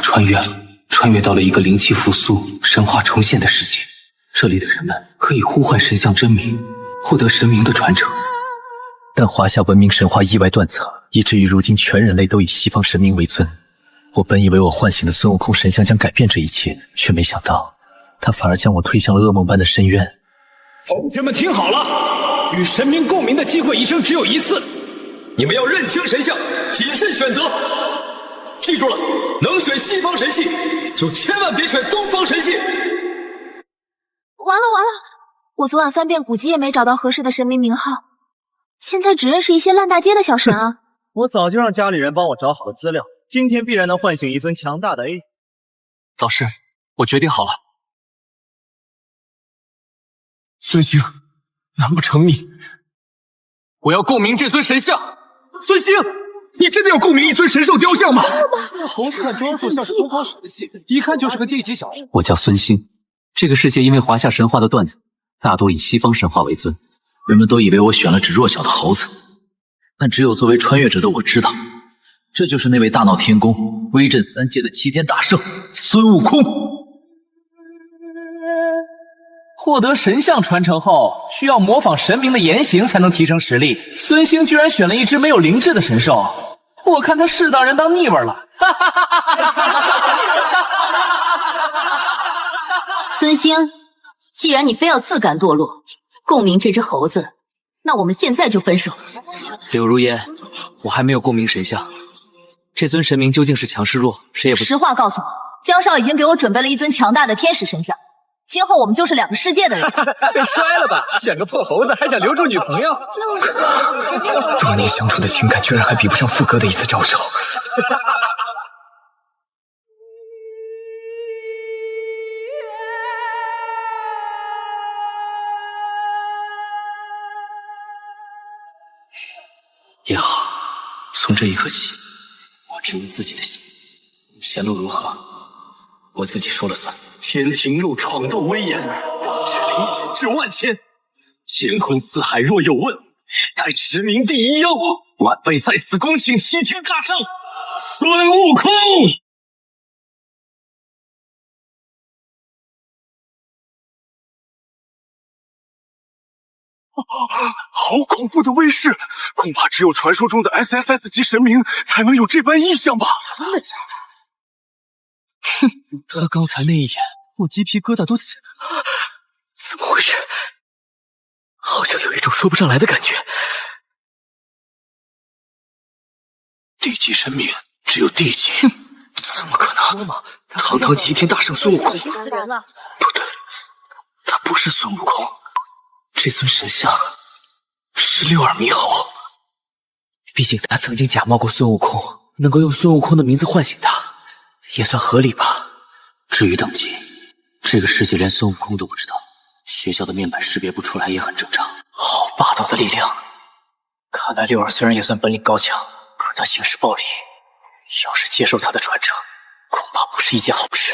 穿越了，穿越到了一个灵气复苏、神话重现的世界。这里的人们可以呼唤神像真名，获得神明的传承。但华夏文明神话意外断层，以至于如今全人类都以西方神明为尊。我本以为我唤醒的孙悟空神像将改变这一切，却没想到他反而将我推向了噩梦般的深渊。同学们听好了，与神明共鸣的机会一生只有一次，你们要认清神像，谨慎选择。记住了，能选西方神系，就千万别选东方神系。完了，我昨晚翻遍古籍也没找到合适的神明名号，现在只认识一些烂大街的小神啊。我早就让家里人帮我找好了资料，今天必然能唤醒一尊强大的 A。老师，我决定好了。孙兴，难不成我要共鸣这尊神像？孙兴，你真的要共鸣一尊神兽雕像吗？猴子看装束像是东方神系，一看就是个地级小神。我叫孙兴，这个世界因为华夏神话的断子，大多以西方神话为尊，人们都以为我选了只弱小的猴子，但只有作为穿越者的我知道，这就是那位大闹天宫、威震三界的齐天大圣孙悟空。获得神像传承后，需要模仿神明的言行才能提升实力。孙兴居然选了一只没有灵智的神兽，我看他是当人当腻味了。孙兴，既然你非要自甘堕落，共鸣这只猴子，那我们现在就分手。柳如烟，我还没有共鸣神像，这尊神明究竟是强是弱，谁也不。实话告诉你，江少已经给我准备了一尊强大的天使神像，今后我们就是两个世界的人。被摔了吧？选个破猴子还想留住女朋友？多年相处的情感居然还比不上傅哥的一次招手。也好，从这一刻起，我只问自己的心，前路如何，我自己说了算。天庭路闯入威严，是灵险至万千。乾坤四海若有问，待驰名第一妖。晚辈在此恭请齐天大圣孙悟空。好恐怖的威势，恐怕只有传说中的 SSS 级神明才能有这般异象吧。真的假的？哼，他刚才那一眼，我鸡皮疙瘩都起来了。怎么回事？好像有一种说不上来的感觉。地级神明只有地级，怎么可能？堂堂齐天大圣孙悟空，不对，他不是孙悟空。这尊神像是六耳猕猴，毕竟他曾经假冒过孙悟空，能够用孙悟空的名字唤醒他，也算合理吧。至于等级，这个世界连孙悟空都不知道，学校的面板识别不出来也很正常。好霸道的力量！看来六耳虽然也算本领高强，可他行事暴力，要是接受他的传承，恐怕不是一件好事。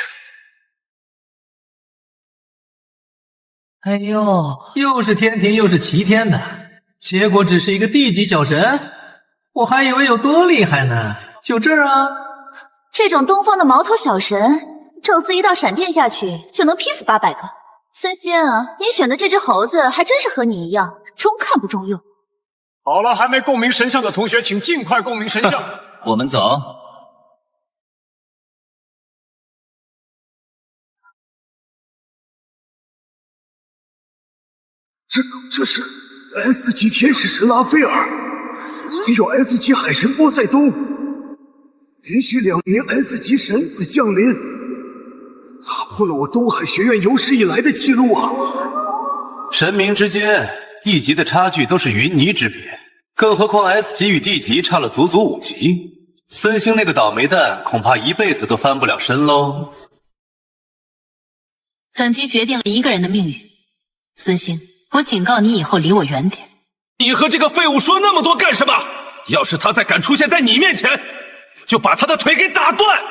哎呦，又是天庭又是齐天的，结果只是一个地级小神，我还以为有多厉害呢。就这儿啊，这种东方的毛头小神，宙斯一道闪电下去就能劈死800个。孙兴啊，你选的这只猴子还真是和你一样，中看不中用。好了，还没共鸣神像的同学，请尽快共鸣神像。我们走。这是 S 级天使神拉斐尔，还有 S 级海神波塞冬，连续2名 S 级神子降临，打破了我东海学院有史以来的记录啊！神明之间一级的差距都是云泥之别，更何况 S 级与 D 级差了足足5级。孙兴那个倒霉蛋恐怕一辈子都翻不了身喽。等级决定了一个人的命运，孙兴，我警告你以后离我远点。你和这个废物说那么多干什么？要是他再敢出现在你面前，就把他的腿给打断！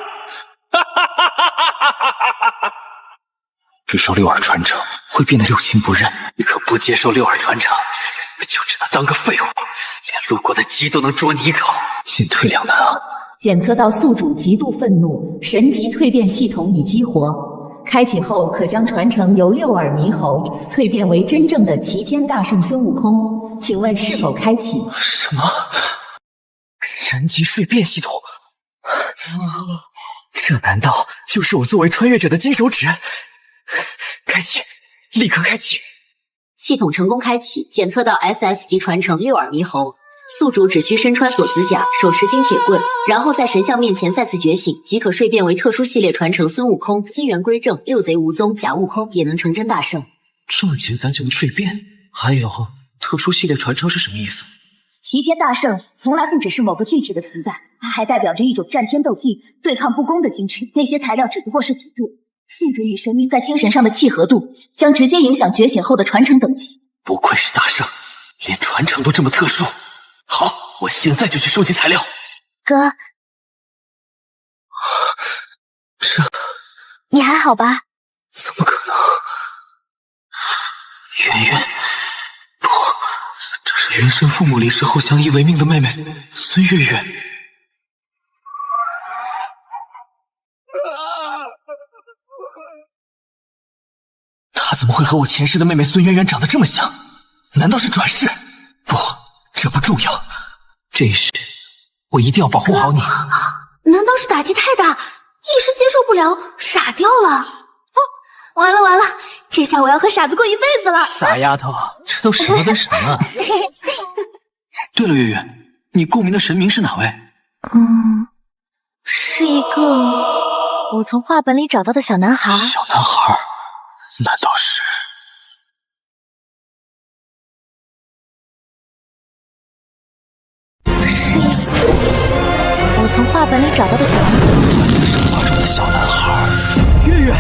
接受六耳传承会变得六亲不认，你可不接受六耳传承，就只能当个废物，连路过的鸡都能啄你一口，进退两难啊！检测到宿主极度愤怒，神级蜕变系统已激活。开启后可将传承由六耳猕猴蜕变为真正的齐天大圣孙悟空，请问是否开启？什么？神级蜕变系统？这难道就是我作为穿越者的金手指？开启，立刻开启！系统成功开启，检测到 SS 级传承六耳猕猴。宿主只需身穿锁子甲，手持金铁棍，然后在神像面前再次觉醒，即可蜕变为特殊系列传承孙悟空，心元归正，六贼无踪，假悟空也能成真大圣。这么简单就能蜕变？还有，特殊系列传承是什么意思？齐天大圣从来不只是某个具体的存在，它还代表着一种战天斗地、对抗不公的精神。那些材料只不过是辅助，宿主与神明在精神上的契合度将直接影响觉醒后的传承等级。不愧是大圣，连传承都这么特殊。好，我现在就去收集材料。哥，你还好吧？怎么可能？圆圆，不，这是元神父母离世后相依为命的妹妹孙月月。她怎么会和我前世的妹妹孙媛媛长得这么像？难道是转世？不，这不重要。这一世，我一定要保护好你。难道是打击太大，一时接受不了，傻掉了？不，完了完了，这下我要和傻子过一辈子了。傻丫头，这都什么跟什么？对了，月月，你共鸣的神明是哪位？是一个我从画本里找到的小男孩。小男孩？难道是？我从画本里找到的小男孩。神话中的小男孩。月月，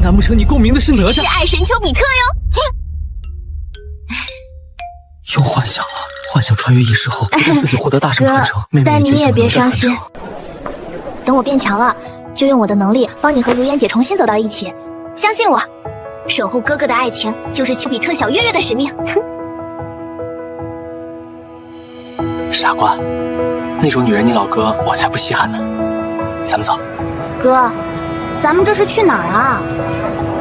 难不成你共鸣的是哪吒？是爱神丘比特哟。又幻想了，幻想穿越一世后自己获得大圣传承，妹妹但你也别伤心。传等我变强了，就用我的能力帮你和如烟姐重新走到一起。相信我，守护哥哥的爱情就是丘比特小月月的使命。傻瓜，那种女人你老哥我才不稀罕呢。咱们走。哥，咱们这是去哪儿啊？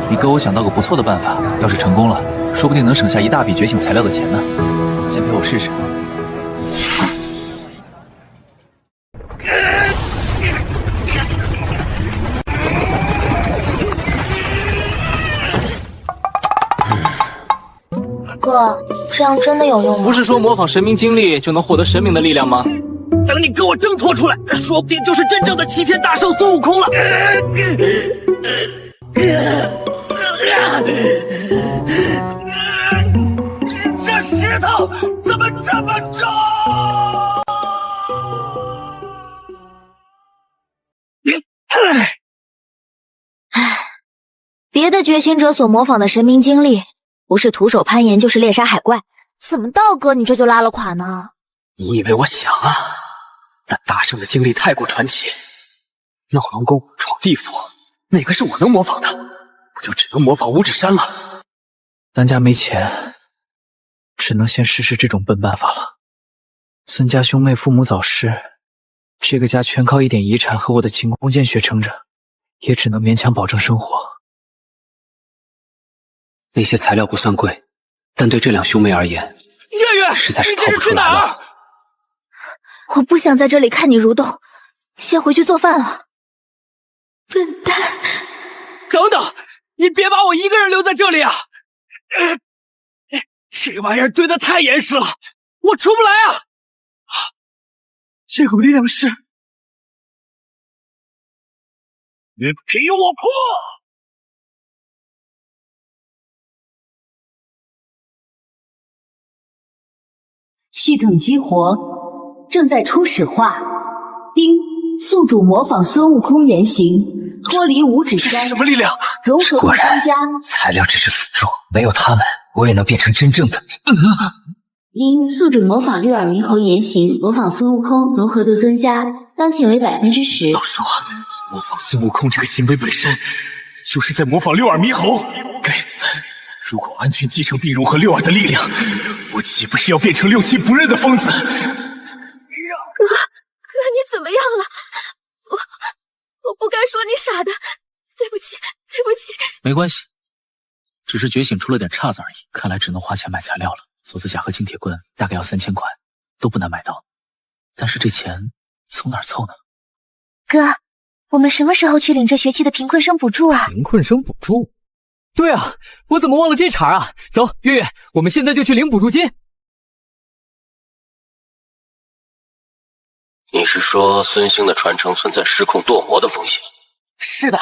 你哥我想到个不错的办法，要是成功了，说不定能省下一大笔觉醒材料的钱呢。先陪我试试。哥，这样真的有用吗？不是说模仿神明经历就能获得神明的力量吗？等你给我挣脱出来，说不定就是真正的齐天大圣孙悟空了。这石头怎么这么重？别的觉醒者所模仿的神明经历，不是徒手攀岩就是猎杀海怪，怎么道哥你这就拉了垮呢？你以为我想啊？但大圣的经历太过传奇，闹龙宫、闯地府，哪个是我能模仿的？我就只能模仿五指山了。咱家没钱，只能先试试这种笨办法了。孙家兄妹父母早逝，这个家全靠一点遗产和我的勤工俭学撑着，也只能勉强保证生活。那些材料不算贵，但对这两兄妹而言，月月实在是掏不出来了。我不想在这里看你蠕动，先回去做饭了。笨蛋！等等，你别把我一个人留在这里啊！这玩意儿堆得太严实了，我出不来啊！这股力量是……你给我破！系统激活，正在初始化。丁，宿主模仿孙悟空原型，脱离五指山。这是什么力量？融合果然增加。材料只是辅助，没有他们，我也能变成真正的。因宿主模仿六耳猕猴原型，模仿孙悟空，融合度增加，当前为10%。老说模仿孙悟空这个行为本身就是在模仿六耳猕猴，该死！如果完全继承并融合六耳的力量，我岂不是要变成六亲不认的疯子？哥，你怎么样了？说你傻的，对不起，对不起。没关系，只是觉醒出了点岔子而已。看来只能花钱买材料了。锁子甲和金铁棍大概要3000块，都不难买到。但是这钱从哪儿凑呢？哥，我们什么时候去领这学期的贫困生补助啊？贫困生补助？对啊，我怎么忘了这茬啊？走，月月，我们现在就去领补助金。你是说孙兴的传承存在失控堕魔的风险？是的，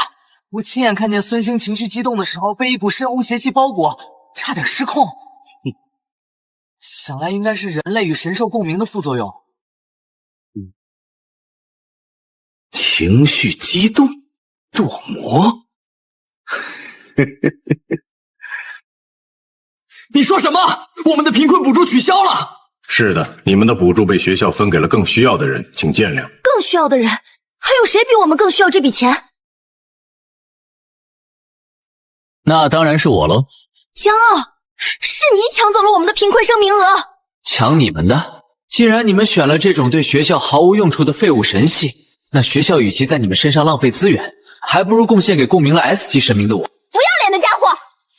我亲眼看见孙兴情绪激动的时候被一股深红邪气包裹，差点失控。想来应该是人类与神兽共鸣的副作用。情绪激动，堕魔？你说什么？我们的贫困补助取消了？是的，你们的补助被学校分给了更需要的人，请见谅。更需要的人，还有谁比我们更需要这笔钱？那当然是我喽。江傲，是你抢走了我们的贫困生名额。抢你们的？既然你们选了这种对学校毫无用处的废物神系，那学校与其在你们身上浪费资源，还不如贡献给共鸣了 S 级神明的我。不要脸的家伙！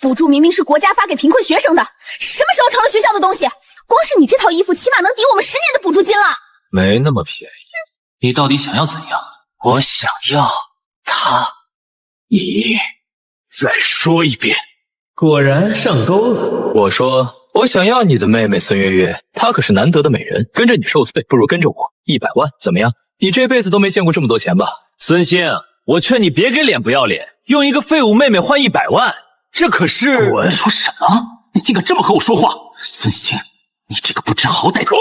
补助明明是国家发给贫困学生的，什么时候成了学校的东西？光是你这套衣服，起码能抵我们10年的补助金了。没那么便宜，你到底想要怎样？我想要他。你再说一遍。果然上钩了。我说，我想要你的妹妹孙月月，她可是难得的美人，跟着你受罪，不如跟着我，100万怎么样？你这辈子都没见过这么多钱吧？孙兴，我劝你别给脸不要脸，用一个废物妹妹换100万，这可是……你说什么？你竟敢这么和我说话！孙兴，你这个不知好歹！滚！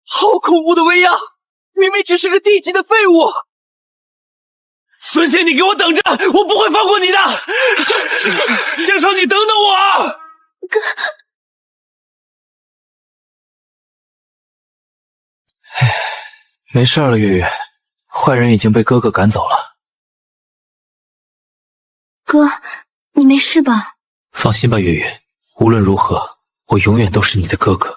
好恐怖的威压！明明只是个地级的废物。孙兴，你给我等着，我不会放过你的！江少，你等等我！哥，没事了，月月，坏人已经被哥哥赶走了。哥，你没事吧？放心吧，月月，无论如何，我永远都是你的哥哥。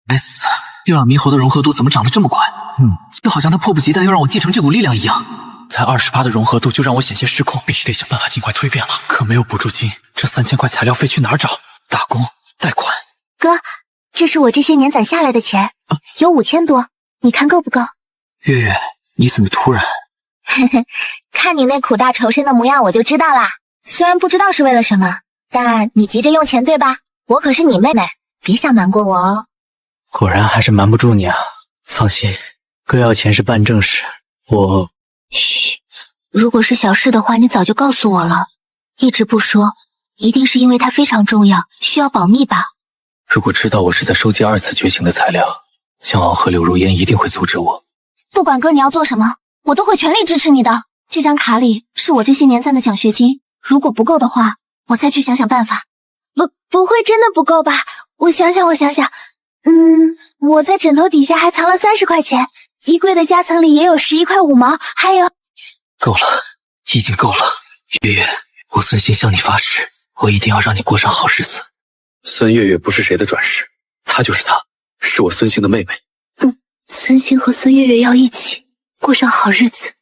该死，六耳猕猴的融合度怎么长得这么快？就好像他迫不及待要让我继承这股力量一样。才28的融合度就让我险些失控，必须得想办法尽快蜕变了。可没有补助金，这3000块材料费去哪儿找？打工、贷款。哥，这是我这些年攒下来的钱，有5000多，你看够不够？月月，你怎么突然？看你那苦大仇深的模样，我就知道啦。虽然不知道是为了什么，但你急着用钱对吧？我可是你妹妹，别想瞒过我哦。果然还是瞒不住你啊！放心，哥要钱是办正事，我……嘘，如果是小事的话，你早就告诉我了。一直不说，一定是因为它非常重要，需要保密吧？如果知道我是在收集2次觉醒的材料，江傲和柳如烟一定会阻止我。不管哥你要做什么，我都会全力支持你的。这张卡里是我这些年攒的奖学金，如果不够的话，我再去想想办法。不会真的不够吧？我想想，我在枕头底下还藏了30块钱，衣柜的夹层里也有11块5毛，还有……够了，已经够了。月月，我孙兴向你发誓，我一定要让你过上好日子。孙月月不是谁的转世，她就是她，是我孙兴的妹妹。孙兴和孙月月要一起过上好日子。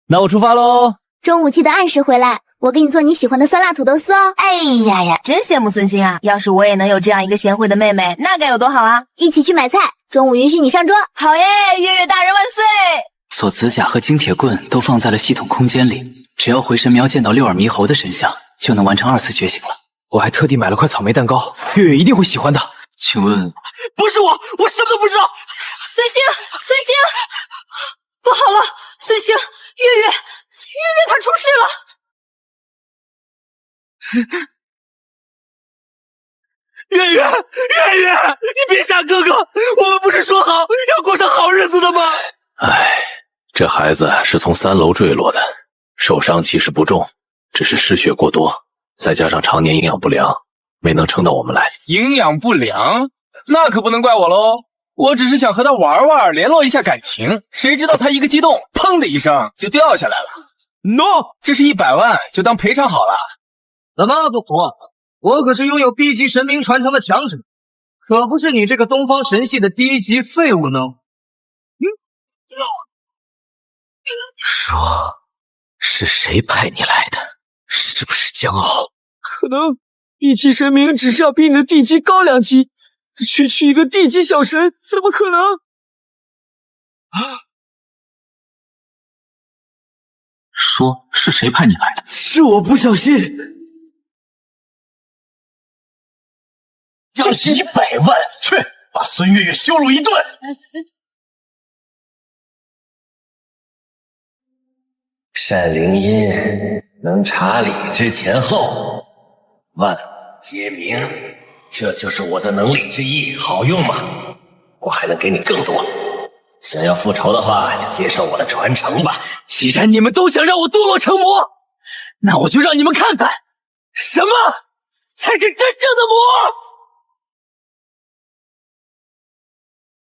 那我出发喽！中午记得按时回来，我给你做你喜欢的酸辣土豆丝哦。哎呀呀，真羡慕孙兴啊！要是我也能有这样一个贤惠的妹妹，那该有多好啊！一起去买菜，中午允许你上桌。好耶，月月大人万岁！锁子甲和金铁棍都放在了系统空间里，只要回神苗见到六耳猕猴的神像，就能完成2次觉醒了。我还特地买了块草莓蛋糕，月月一定会喜欢的。请问，不是我什么都不知道。孙兴，不好了，孙兴，月月她出事了。月月，你别吓哥哥，我们不是说好要过上好日子的吗？唉，这孩子是从3楼坠落的，受伤其实不重，只是失血过多，再加上常年营养不良，没能撑到我们来。营养不良？那可不能怪我喽，我只是想和他玩玩，联络一下感情，谁知道他一个激动，砰的一声就掉下来了。No， 这是100万，就当赔偿好了。怎么不服？我可是拥有 B 级神明传承的强者，可不是你这个东方神系的低级废物呢。说，是谁派你来的？是不是江傲？可能地级神明只是要比你的地级高2级，区区一个地级小神，怎么可能？说是谁派你来的？是我不小心。要100万，去把孙月月羞辱一顿。单灵音能查理之前后，万皆明，这就是我的能力之一，好用吗？我还能给你更多。想要复仇的话，就接受我的传承吧。既然你们都想让我堕落成魔，那我就让你们看看，什么才是真正的魔！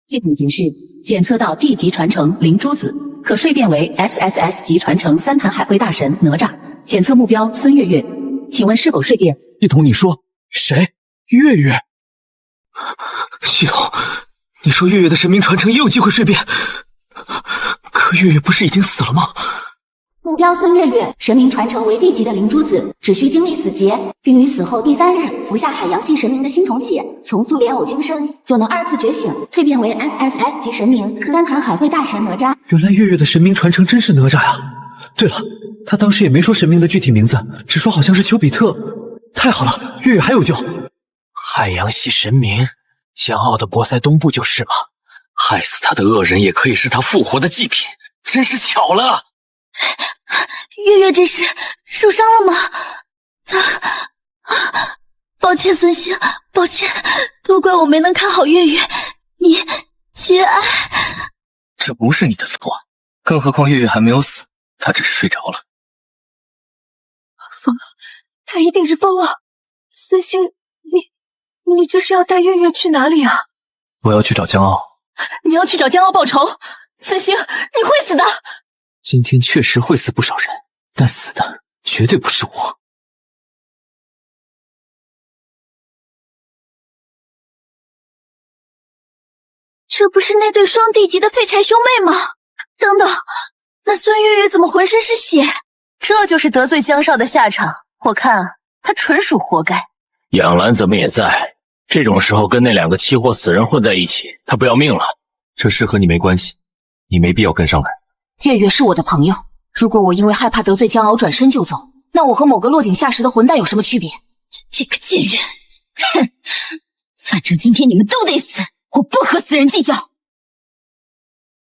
系统提示：检测到 D 级传承灵珠子，可蜕变为 SSS 级传承三坛海会大神哪吒。检测目标孙月月，请问是否蜕变？系统，你说谁？月月？系统，你说月月的神明传承也有机会蜕变，可月月不是已经死了吗？目标孙月月，神明传承为地级的灵珠子，只需经历死劫，并于死后第3日服下海洋系神明的新童血，重塑莲藕精身，就能2次觉醒，蜕变为 SSS 级神明三坛海会大神哪吒。原来月月的神明传承真是哪吒呀！对了，他当时也没说神明的具体名字，只说好像是丘比特。太好了，月月还有救！海洋系神明，江傲的波塞冬不就是吗？害死他的恶人也可以是他复活的祭品，真是巧了。月月这是受伤了吗？抱歉孙兴，抱歉，都怪我没能看好月月，你节哀。这不是你的错，更何况月月还没有死，她只是睡着了。疯了，他一定是疯了。孙兴，你这是要带月月去哪里啊？我要去找江傲。你要去找江傲报仇？孙兴，你会死的。今天确实会死不少人，但死的绝对不是我。这不是那对双地级的废柴兄妹吗？等等，那孙月月怎么浑身是血？这就是得罪江少的下场，我看他纯属活该。杨澜怎么也在？这种时候跟那2个期货死人混在一起，他不要命了？这事和你没关系，你没必要跟上来。月月是我的朋友，如果我因为害怕得罪江敖转身就走，那我和某个落井下石的混蛋有什么区别？这个贱人！哼，反正今天你们都得死，我不和死人计较。来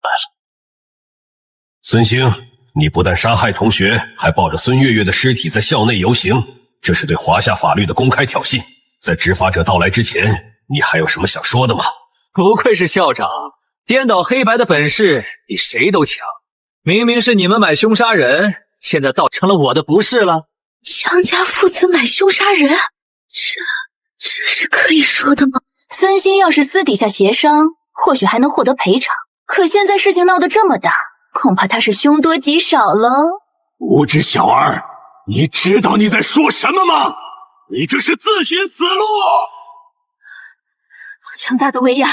了，孙兴，你不但杀害同学，还抱着孙月月的尸体在校内游行，这是对华夏法律的公开挑衅。在执法者到来之前，你还有什么想说的吗？不愧是校长，颠倒黑白的本事比谁都强。明明是你们买凶杀人，现在倒成了我的不是了。江家父子买凶杀人，这是可以说的吗？孙兴要是私底下协商，或许还能获得赔偿。可现在事情闹得这么大，恐怕他是凶多吉少了。无知小儿，你知道你在说什么吗？你这是自寻死路！强大的威压，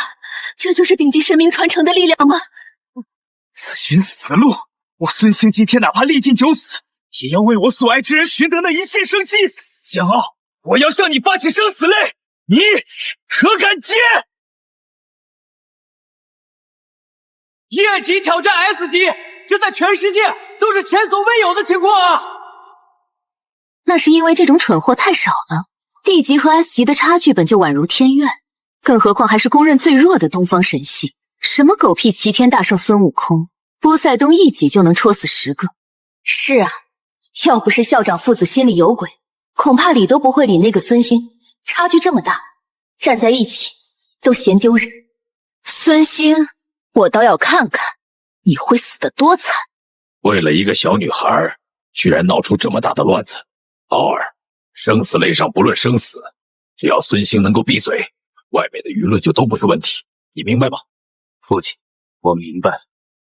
这就是顶级神明传承的力量吗？自寻死路！我孙兴今天哪怕历尽九死，也要为我所爱之人寻得那一线生机。江傲，我要向你发起生死类，你可敢接？业级挑战 S 级，这在全世界都是前所未有的情况啊！那是因为这种蠢货太少了 ，D 级和 S 级的差距本就宛如天愿，更何况还是公认最弱的东方神系。什么狗屁齐天大圣孙悟空，波塞冬一击就能戳死10个。是啊，要不是校长父子心里有鬼，恐怕理都不会理那个孙兴。差距这么大，站在一起都嫌丢人。孙兴，我倒要看看你会死得多惨。为了一个小女孩，居然闹出这么大的乱子。傲儿，生死类上不论生死，只要孙兴能够闭嘴，外面的舆论就都不是问题，你明白吗？父亲，我明白了，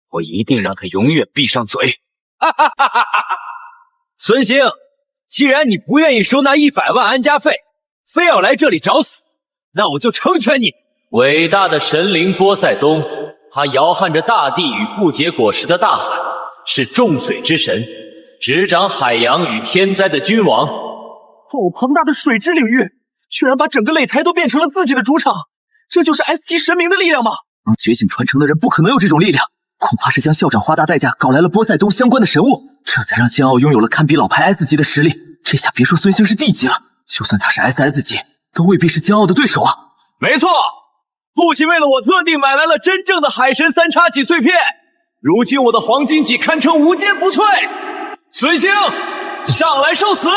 我一定让他永远闭上嘴。哈哈哈哈哈！孙兴，既然你不愿意收那100万安家费，非要来这里找死，那我就成全你。伟大的神灵波塞冬，他摇撼着大地与不结果实的大海，是众水之神，执掌海洋与天灾的君王。庞大的水之领域，居然把整个擂台都变成了自己的主场，这就是 S 级神明的力量吗？觉醒传承的人不可能有这种力量，恐怕是将校长花大代价搞来了波塞冬相关的神物，这才让江傲拥有了堪比老牌 S 级的实力。这下别说孙兴是 D 级了，就算他是 SS 级，都未必是江傲的对手啊！没错，父亲为了我特地买来了真正的海神3叉戟碎片，如今我的黄金戟堪称无坚不摧。孙兴，上来受死！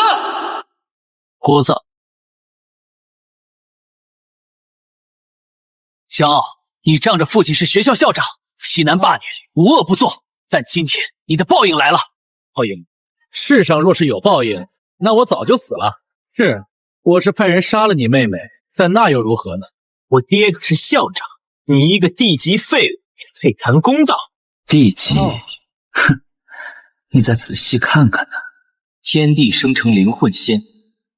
聒噪。骄傲，你仗着父亲是学校校长，欺男霸女，无恶不作。但今天你的报应来了。报应？世上若是有报应，那我早就死了。是，我是派人杀了你妹妹，但那又如何呢？我爹可是校长，你一个地级废物，配谈公道？D 级？哼，你再仔细看看呢。天地生成灵魂仙，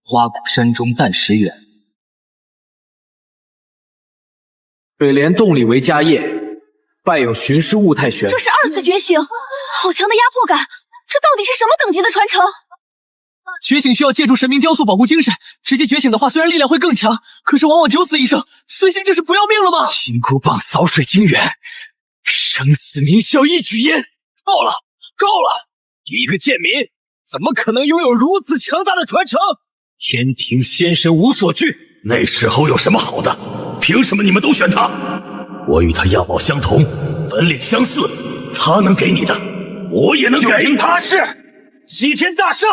花果山中诞石远。水帘洞里为家业，拜有寻师悟太玄。这是2次觉醒，好强的压迫感！这到底是什么等级的传承？觉醒需要借助神明雕塑保护精神，直接觉醒的话虽然力量会更强，可是往往九死一生。孙兴这是不要命了吗？金箍棒扫水晶元，生死名消一举烟。够了，够了！一个贱民怎么可能拥有如此强大的传承？天庭仙神无所惧，那时候有什么好的？凭什么你们都选他？我与他样貌相同，本领相似，他能给你的，我也能给。就凭他是齐天大圣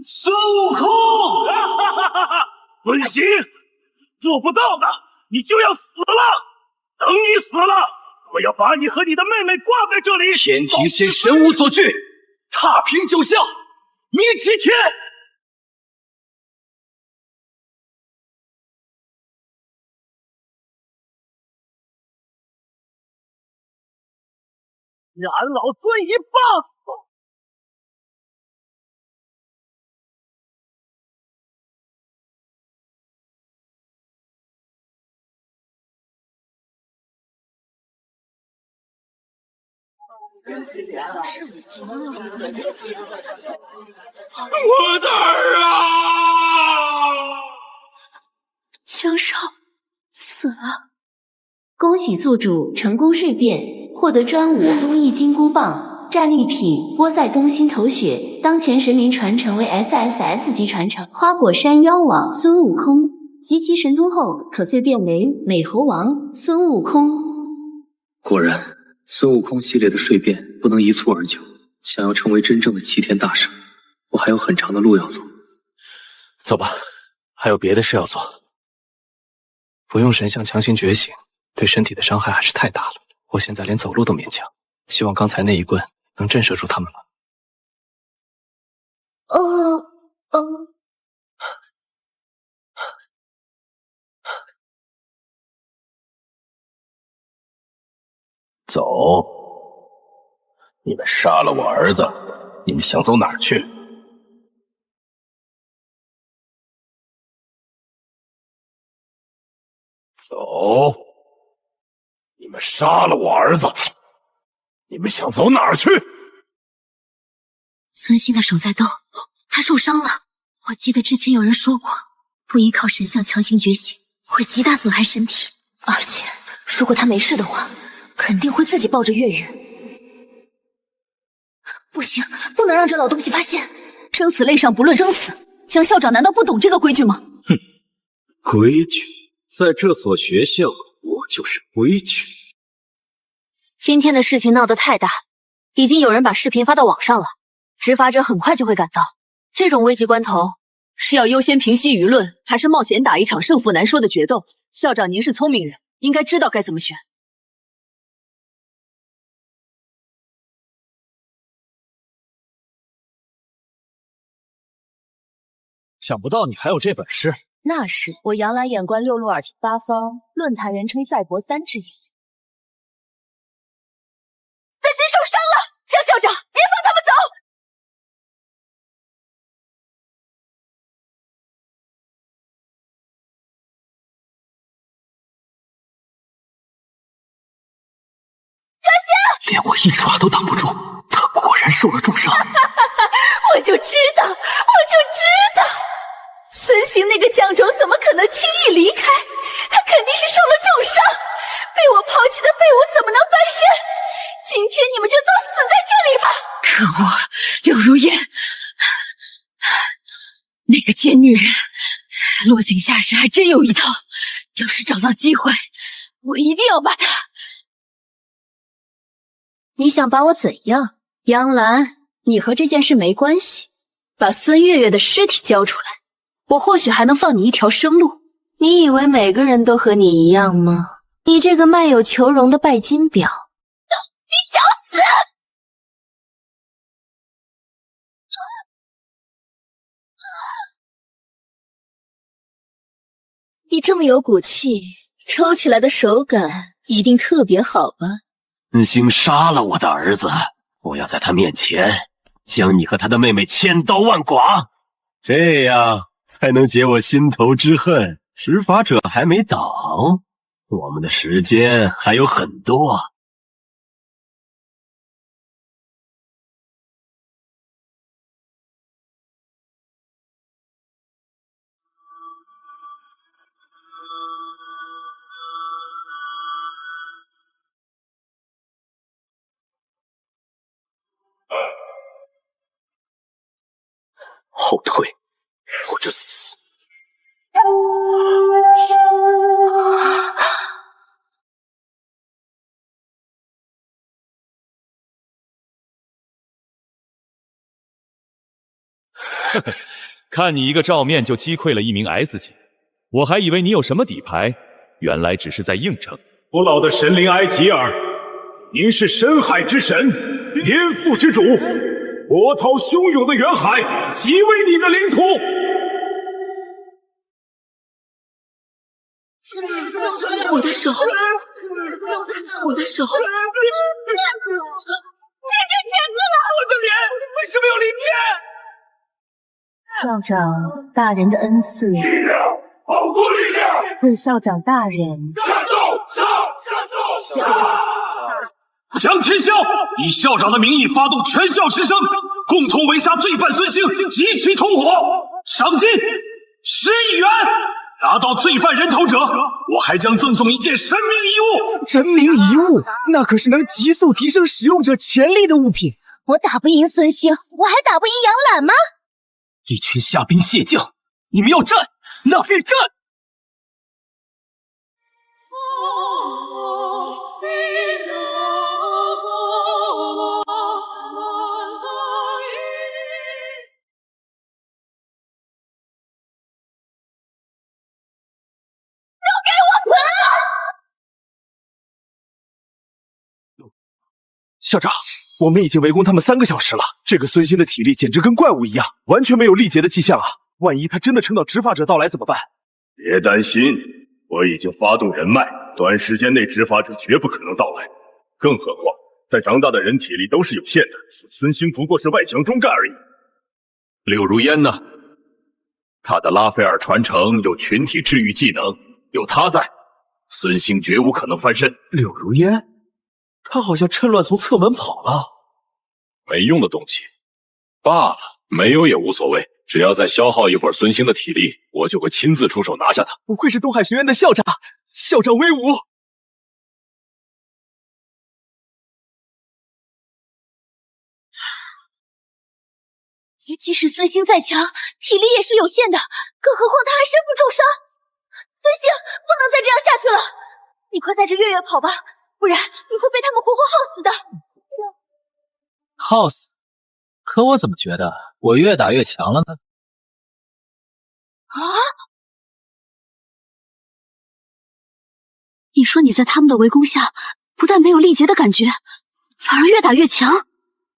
孙悟空！孙兴，做不到的，你就要死了！等你死了，我要把你和你的妹妹挂在这里。天庭仙神无所惧，踏平九霄，明齐天！让俺老孙一棒！我的儿啊！江少死了。恭喜宿主成功蜕变，获得专武综艺金箍棒、战利品波塞冬心头血。当前神明传承为 SSS 级传承，花果山妖王孙悟空，集齐神通后可蜕变为美猴王孙悟空。果然，孙悟空系列的蜕变不能一蹴而就，想要成为真正的齐天大圣，我还有很长的路要走。走吧，还有别的事要做。不用神像强行觉醒，对身体的伤害还是太大了。我现在连走路都勉强，希望刚才那一棍能震慑住他们了。走！你们杀了我儿子，你们想走哪儿去？走！你们杀了我儿子，你们想走哪儿去？孙兴的手在抖，他受伤了。我记得之前有人说过，不依靠神像强行觉醒，会极大损害身体。而且，如果他没事的话，肯定会自己抱着月月。不行，不能让这老东西发现。生死擂上不论生死，江校长难道不懂这个规矩吗？哼，规矩，在这所学校，我就是规矩。今天的事情闹得太大，已经有人把视频发到网上了，执法者很快就会赶到。这种危急关头，是要优先平息舆论，还是冒险打一场胜负难说的决斗？校长您是聪明人，应该知道该怎么选。想不到你还有这本事。那是我杨澜眼观六路耳听八方，论坛人称赛博3之一。担心受伤了，江校长，别放他们走！连我一爪都挡不住，他果然受了重伤。我就知道，孙兴那个犟种怎么可能轻易离开？他肯定是受了重伤，被我抛弃的废物怎么能翻身？今天你们就都死在这里吧！可恶，柳如烟，那个贱女人，落井下石还真有一套。要是找到机会，我一定要把她……你想把我怎样？杨澜，你和这件事没关系，把孙月月的尸体交出来，我或许还能放你一条生路。你以为每个人都和你一样吗？你这个卖友求荣的拜金婊！你找死！你这么有骨气，抽起来的手感一定特别好吧？孙兴杀了我的儿子，我要在他面前将你和他的妹妹千刀万剐，这样才能解我心头之恨。执法者还没倒，我们的时间还有很多。后退，或者死。看你一个照面就击溃了一名 S 级，我还以为你有什么底牌，原来只是在应征。古老的神灵埃吉尔，您是深海之神，天赋之主，波涛汹涌的远海即为你的领土。我的手，我的手，变成钳子了！我的脸为什么有鳞片？校长大人的恩赐，保护力量！赐校长大人。江天霄以校长的名义发动全校师生，共同围杀罪犯孙兴，集齐同伙，赏金10亿元。拿到罪犯人头者，我还将赠送一件神明遗物。神明遗物，那可是能急速提升使用者潜力的物品。我打不赢孙兴，我还打不赢杨澜吗？一群虾兵蟹将，你们要战，那便战！校长，我们已经围攻他们3个小时了。这个孙兴的体力简直跟怪物一样，完全没有力竭的迹象啊！万一他真的撑到执法者到来怎么办？别担心，我已经发动人脉，短时间内执法者绝不可能到来。更何况，再强大的人体力都是有限的，孙兴不过是外强中干而已。柳如烟呢？他的拉斐尔传承有群体治愈技能，有他在，孙兴绝无可能翻身。柳如烟？他好像趁乱从侧门跑了。没用的东西，罢了，没有也无所谓，只要再消耗一会儿孙兴的体力，我就会亲自出手拿下他。不愧是东海学院的校长，校长威武！即使孙兴再强，体力也是有限的，更何况他还身负重伤。孙兴，不能再这样下去了！你快带着月月跑吧，不然你会被他们活活耗死的。耗死？可我怎么觉得我越打越强了呢？啊！你说你在他们的围攻下，不但没有力竭的感觉，反而越打越强。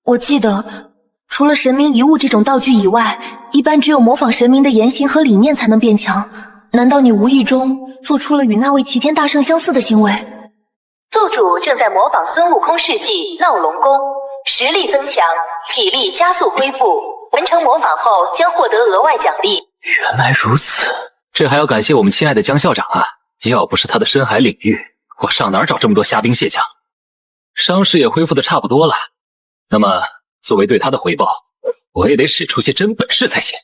我记得，除了神明遗物这种道具以外，一般只有模仿神明的言行和理念才能变强。难道你无意中做出了与那位齐天大圣相似的行为？宿主正在模仿孙悟空事迹闹龙功，实力增强，体力加速恢复。完成模仿后将获得额外奖励。原来如此，这还要感谢我们亲爱的江校长啊！要不是他的深海领域，我上哪儿找这么多虾兵蟹将？伤势也恢复的差不多了，那么作为对他的回报，我也得使出些真本事才行。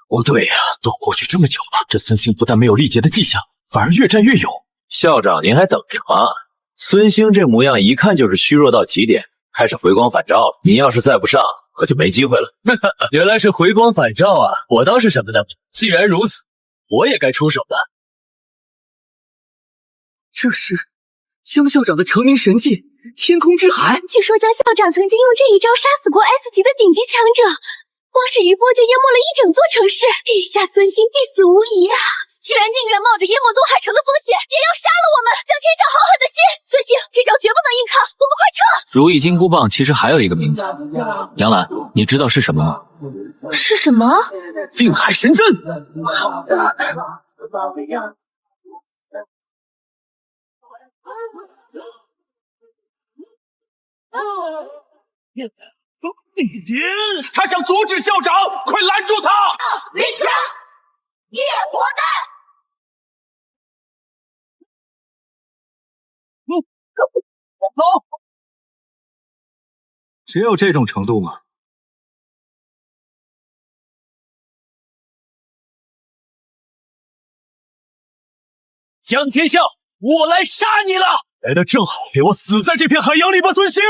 不对呀，都过去这么久了，这孙兴不但没有力竭的迹象，反而越战越勇。校长，您还等什么？孙兴这模样一看就是虚弱到极点，开始回光返照了。您要是再不上，可就没机会了。原来是回光返照啊！我当是什么呢？既然如此，我也该出手的。这是江校长的成名神技——天空之海。据说江校长曾经用这一招杀死过 S 级的顶级强者，光是一波就淹没了一整座城市。这下孙兴必死无疑啊！居然宁愿冒着淹没东海城的风险，也要杀了我们！江天笑好狠的心，孙兴这招绝不能硬抗，我们快撤！如意金箍棒其实还有一个名字，杨澜，你知道是什么吗？是什么？定海神针。他想阻止校长，快拦住他！林强，夜魔弹！走！只有这种程度吗？江天笑，我来杀你了！来得正好，给我死在这片海洋里吧，孙兴！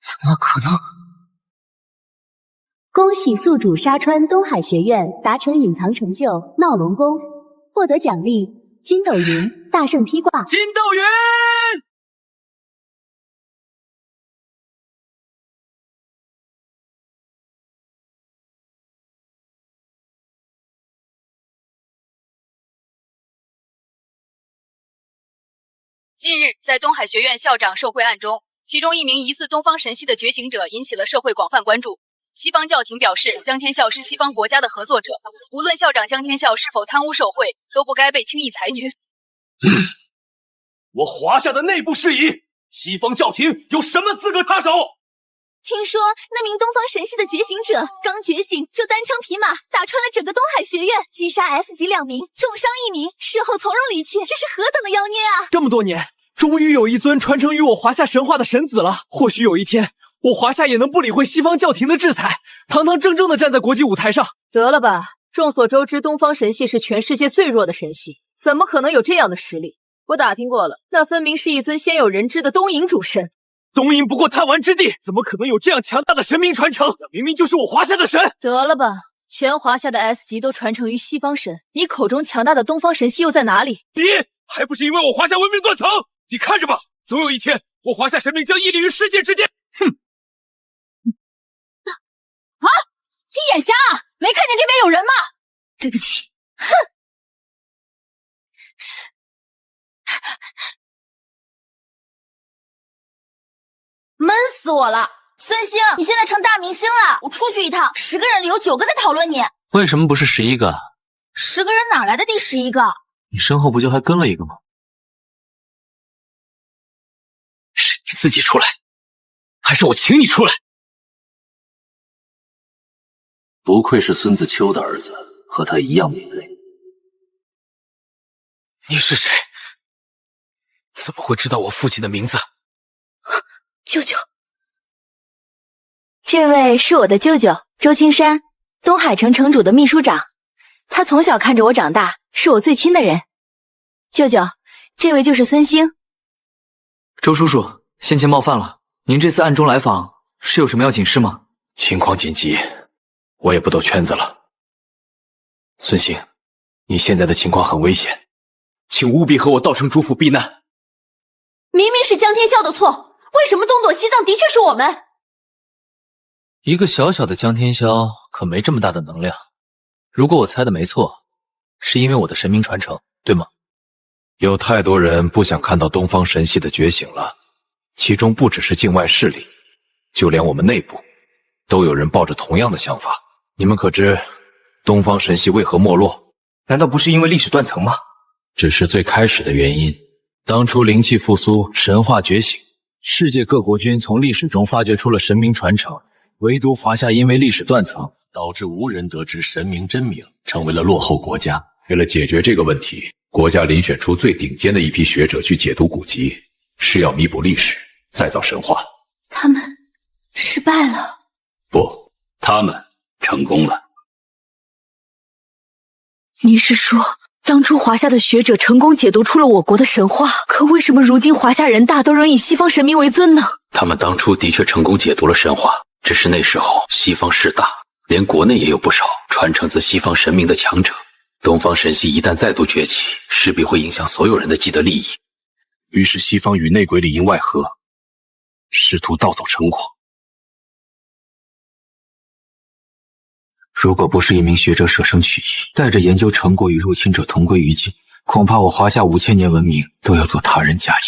怎么可能？恭喜宿主沙川东海学院达成隐藏成就闹龙宫，获得奖励筋斗云、大圣披挂。筋斗云！近日，在东海学院校长受贿案中，其中一名疑似东方神系的觉醒者引起了社会广泛关注。西方教廷表示，江天笑是西方国家的合作者，无论校长江天笑是否贪污受贿，都不该被轻易裁决。我华夏的内部事宜，西方教廷有什么资格插手？听说那名东方神系的觉醒者刚觉醒就单枪匹马打穿了整个东海学院，击杀 S 级2名，重伤1名，事后从容离去，这是何等的妖孽啊！这么多年，终于有一尊传承于我华夏神话的神子了。或许有一天，我华夏也能不理会西方教廷的制裁，堂堂正正的站在国际舞台上。得了吧，众所周知，东方神系是全世界最弱的神系，怎么可能有这样的实力？我打听过了，那分明是一尊鲜有人知的东瀛主神。东瀛不过贪玩之地，怎么可能有这样强大的神明传承？那明明就是我华夏的神！得了吧，全华夏的 S 级都传承于西方神，你口中强大的东方神系又在哪里？你还不是因为我华夏文明断层？你看着吧，总有一天，我华夏神明将屹立于世界之巅！哼！啊！你眼瞎啊？没看见这边有人吗？对不起。哼！闷死我了！孙兴，你现在成大明星了，我出去一趟，10个人里有9个在讨论你。为什么不是11个？10个人哪来的第11个？你身后不就还跟了一个吗？是你自己出来，还是我请你出来？不愧是孙子秋的儿子，和他一样敏锐。你是谁？怎么会知道我父亲的名字？舅舅，这位是我的舅舅周青山，东海城城主的秘书长。他从小看着我长大，是我最亲的人。舅舅，这位就是孙兴。周叔叔，先前冒犯了。您这次暗中来访是有什么要紧事吗？情况紧急，我也不兜圈子了。孙兴，你现在的情况很危险，请务必和我到城主府避难。明明是江天笑的错。为什么东躲西藏的确是我们？一个小小的江天霄可没这么大的能量。如果我猜的没错，是因为我的神明传承，对吗？有太多人不想看到东方神系的觉醒了，其中不只是境外势力，就连我们内部都有人抱着同样的想法。你们可知东方神系为何没落？难道不是因为历史断层吗？只是最开始的原因。当初灵气复苏，神话觉醒，世界各国君从历史中发掘出了神明传承，唯独华夏因为历史断层，导致无人得知神明真名，成为了落后国家。为了解决这个问题，国家遴选出最顶尖的一批学者去解读古籍，是要弥补历史，再造神话。他们失败了。不，他们成功了。你是说，当初华夏的学者成功解读出了我国的神话，可为什么如今华夏人大都仍以西方神明为尊呢？他们当初的确成功解读了神话，只是那时候西方势大，连国内也有不少传承自西方神明的强者。东方神系一旦再度崛起，势必会影响所有人的既得利益。于是西方与内鬼里应外合，试图盗走成果。如果不是一名学者舍生取义，带着研究成果与入侵者同归于尽，恐怕我华夏5000年文明都要做他人嫁衣。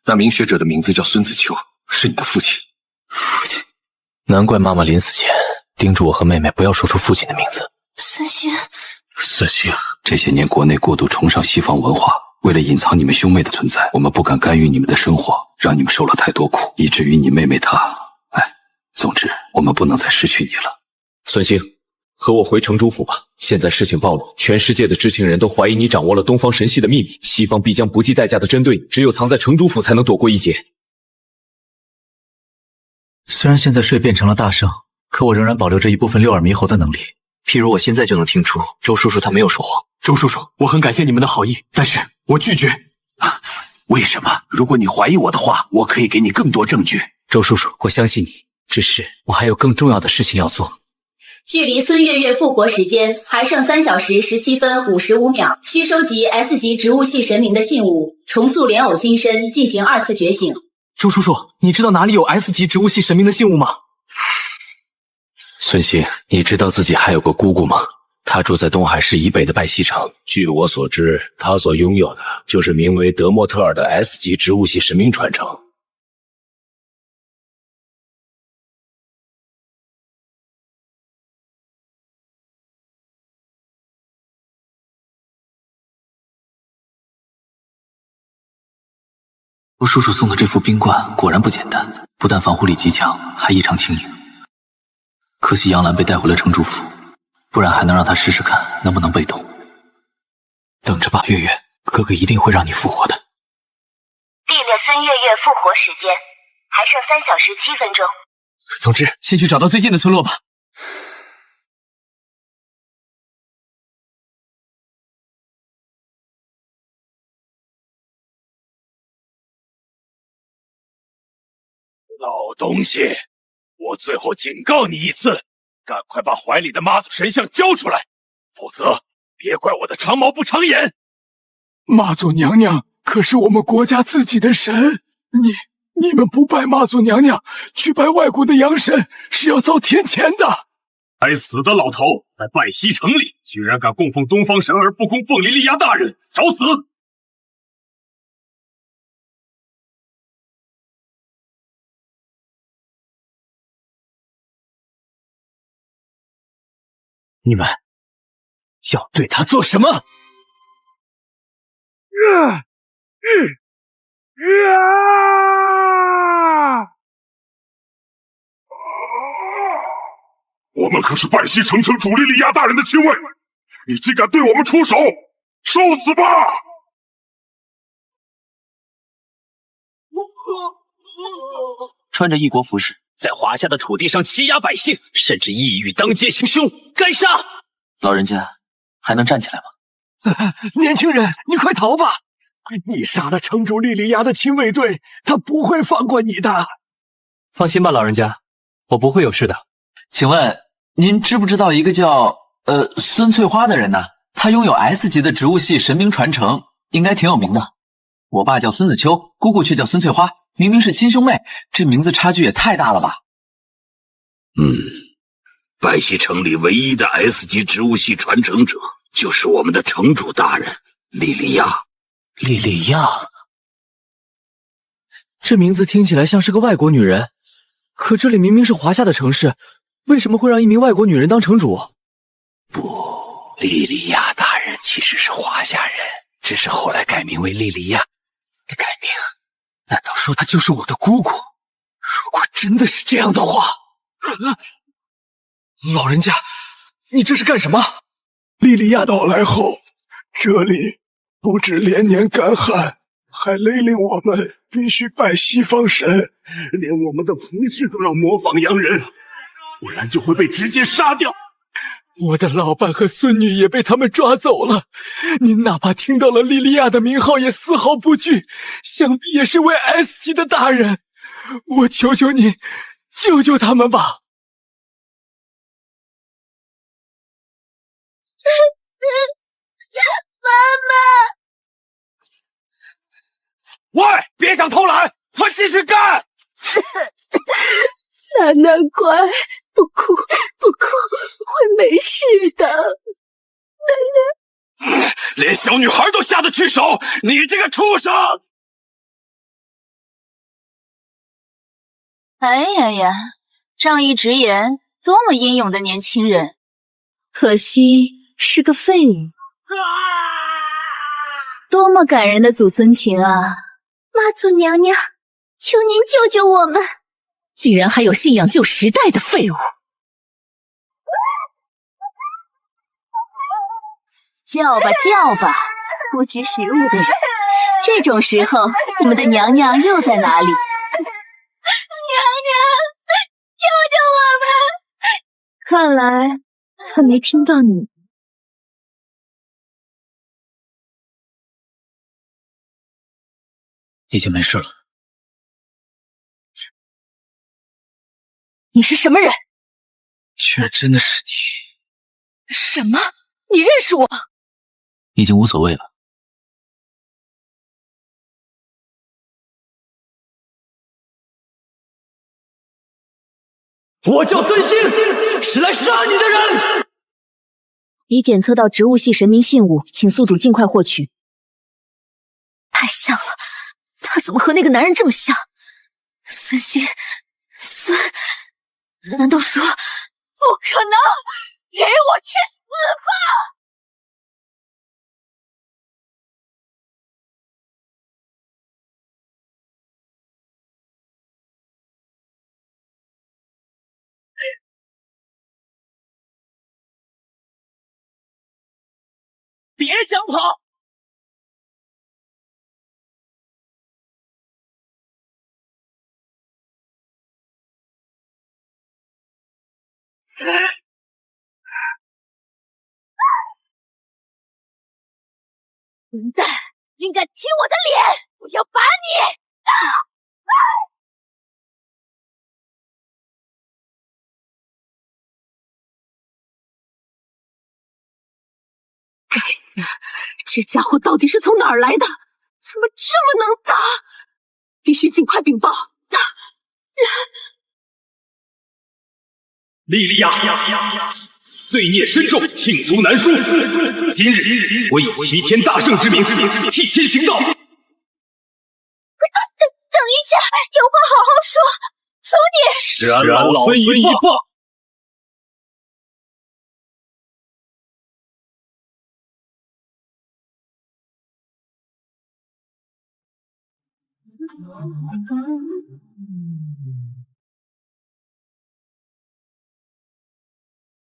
那名学者的名字叫孙子秋，是你的父亲。父亲，难怪妈妈临死前叮嘱我和妹妹不要说出父亲的名字。孙兴，孙兴，这些年国内过度崇尚西方文化，为了隐藏你们兄妹的存在，我们不敢干预你们的生活，让你们受了太多苦，以至于你妹妹她……总之，我们不能再失去你了。孙兴，和我回城主府吧。现在事情暴露，全世界的知情人都怀疑你掌握了东方神系的秘密，西方必将不计代价的针对你，只有藏在城主府才能躲过一劫。虽然现在睡变成了大圣，可我仍然保留着一部分六耳猕猴的能力。譬如我现在就能听出周叔叔他没有说谎。周叔叔，我很感谢你们的好意，但是我拒绝。为什么？如果你怀疑我的话，我可以给你更多证据。周叔叔，我相信你，只是我还有更重要的事情要做。距离孙月月复活时间还剩3小时17分55秒，需收集 S 级植物系神明的信物，重塑莲藕金身，进行2次觉醒。周叔叔，你知道哪里有 S 级植物系神明的信物吗？孙兴，你知道自己还有个姑姑吗？她住在东海市以北的拜西城。据我所知，她所拥有的就是名为德莫特尔的 S 级植物系神明传承。我叔叔送的这副冰冠果然不简单，不但防护力极强，还异常轻盈。可惜杨澜被带回了城主府，不然还能让他试试看能不能被动。等着吧，月月，哥哥一定会让你复活的。订阅孙月月复活时间还剩3小时7分钟。总之，先去找到最近的村落吧。老东西，我最后警告你一次，赶快把怀里的妈祖神像交出来，否则别怪我的长毛不长眼。妈祖娘娘可是我们国家自己的神，你们不拜妈祖娘娘，去拜外国的洋神，是要遭天谴的。该死的老头，在拜西城里居然敢供奉东方神而不供凤梨利亚大人，找死！你们要对他做什么？我们可是拜西城城主莉莉亚大人的亲卫，你竟敢对我们出手，受死吧！穿着异国服饰，在华夏的土地上欺压百姓，甚至一语当街行凶，该杀！老人家还能站起来吗？年轻人，你快逃吧！你杀了城主莉莉亚的亲卫队，他不会放过你的。放心吧，老人家，我不会有事的。请问您知不知道一个叫孙翠花的人呢？他拥有 S 级的植物系神明传承，应该挺有名的。我爸叫孙子秋，姑姑却叫孙翠花，明明是亲兄妹，这名字差距也太大了吧？拜西城里唯一的 S 级植物系传承者，就是我们的城主大人莉莉亚。莉莉亚，这名字听起来像是个外国女人，可这里明明是华夏的城市，为什么会让一名外国女人当城主？不，莉莉亚大人其实是华夏人，只是后来改名为莉莉亚。改名？难道说她就是我的姑姑？如果真的是这样的话，老人家，你这是干什么？莉莉亚到来后，这里不止连年干旱，还勒令我们必须拜西方神，连我们的服饰都要模仿洋人，不然就会被直接杀掉。我的老伴和孙女也被他们抓走了，您哪怕听到了莉莉亚的名号也丝毫不惧，想必也是位 S 级的大人。我求求你，救救他们吧！妈喂，别想偷懒，快继续干！奶乖，不哭不哭，会没事的。奶奶，连小女孩都下得去手，你这个畜生！哎呀呀，仗义直言，多么英勇的年轻人，可惜是个废物。多么感人的祖孙情啊！妈祖娘娘，求您救救我们！竟然还有信仰旧时代的废物！叫吧叫吧，不知时务的人。这种时候，你们的娘娘又在哪里？娘娘，救救我们！看来他没听到你。已经没事了。你是什么人？居然真的是你！什么？你认识我？已经无所谓了。我叫孙兴，是来杀你的人。已检测到植物系神明信物，请宿主尽快获取。太像了，他怎么和那个男人这么像？孙兴，难道说？不可能！给我去死吧！别想跑！混蛋，竟敢踢我的脸！我要把你！该死，这家伙到底是从哪儿来的？怎么这么能打？必须尽快禀报！打人！莉莉亚，罪孽深重，罄竹难书。今日我以齐天大圣之名替天行道。等一下，有话好好说，求你！然老孙一棒！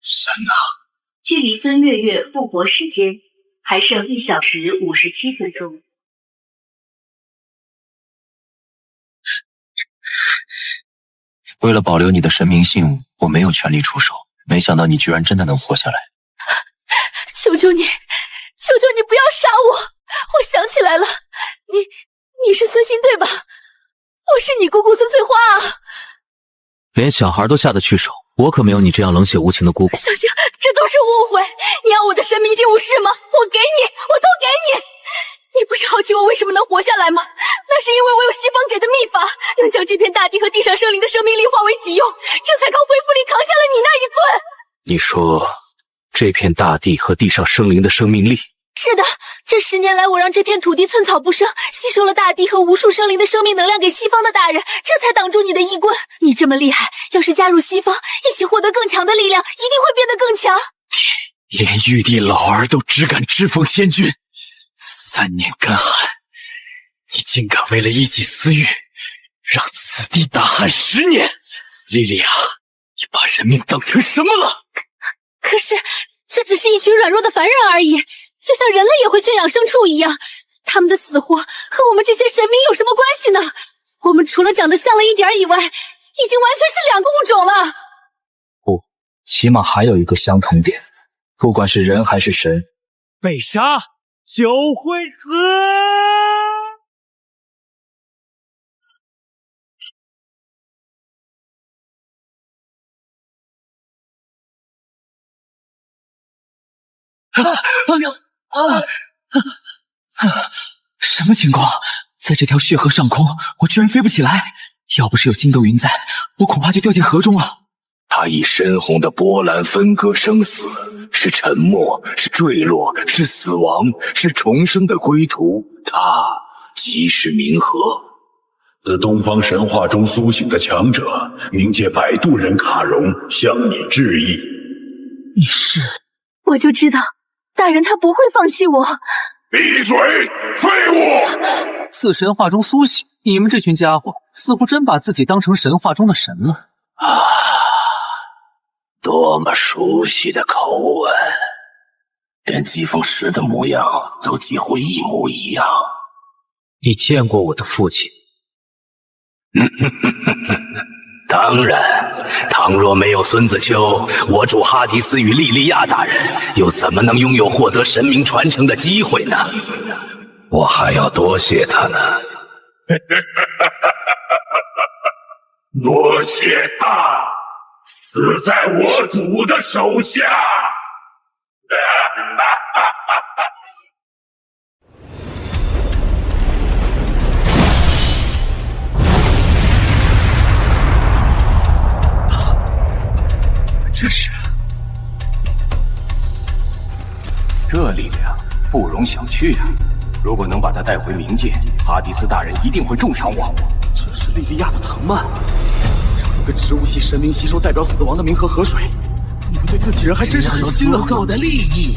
神啊！距离孙月月复活时间还剩1小时57分钟。为了保留你的神明信物，我没有全力出手，没想到你居然真的能活下来。求求你，求求你不要杀我！我想起来了，你是孙兴对吧？我是你姑姑孙翠花啊！连小孩都下得去手，我可没有你这样冷血无情的姑姑。小星，这都是误会！你要我的神明信物是吗？我给你，我都给你！你不是好奇我为什么能活下来吗？那是因为我有西方给的秘法，能将这片大地和地上生灵的生命力化为己用，这才靠恢复力扛下了你那一棍。你说，这片大地和地上生灵的生命力？是的，这10年来，我让这片土地寸草不生，吸收了大地和无数生灵的生命能量给西方的大人，这才挡住你的一棍。你这么厉害，要是加入西方，一起获得更强的力量，一定会变得更强。连玉帝老儿都只敢侍奉仙君，3年干旱，你竟敢为了一己私欲，让此地大旱10年！莉莉娅，你把人命当成什么了？可是，这只是一群软弱的凡人而已，就像人类也会圈养牲畜一样，他们的死活和我们这些神明有什么关系呢？我们除了长得像了一点以外，已经完全是2个物种了。不，起码还有一个相同点，不管是人还是神，被杀9回合。什么情况？在这条血河上空，我居然飞不起来！要不是有筋斗云在，我恐怕就掉进河中了。他以深红的波澜分割生死，是沉没，是坠落，是死亡，是重生的归途。他即是冥河。自东方神话中苏醒的强者，冥界摆渡人卡戎向你致意。你是？我就知道，大人他不会放弃我。闭嘴，废物！自神话中苏醒，你们这群家伙似乎真把自己当成神话中的神了。啊，多么熟悉的口吻，连疾风石的模样都几乎一模一样。你见过我的父亲？当然，倘若没有孙子丘，我主哈迪斯与莉莉娅大人又怎么能拥有获得神明传承的机会呢？我还要多谢他呢。多谢他死在我主的手下。这力量不容小觑啊！如果能把他带回冥界，哈迪斯大人一定会重赏我。这是莉莉娅的藤蔓，让一个植物系神灵吸收代表死亡的冥河河水，你们对自己人还真是狠心啊！足够的利益，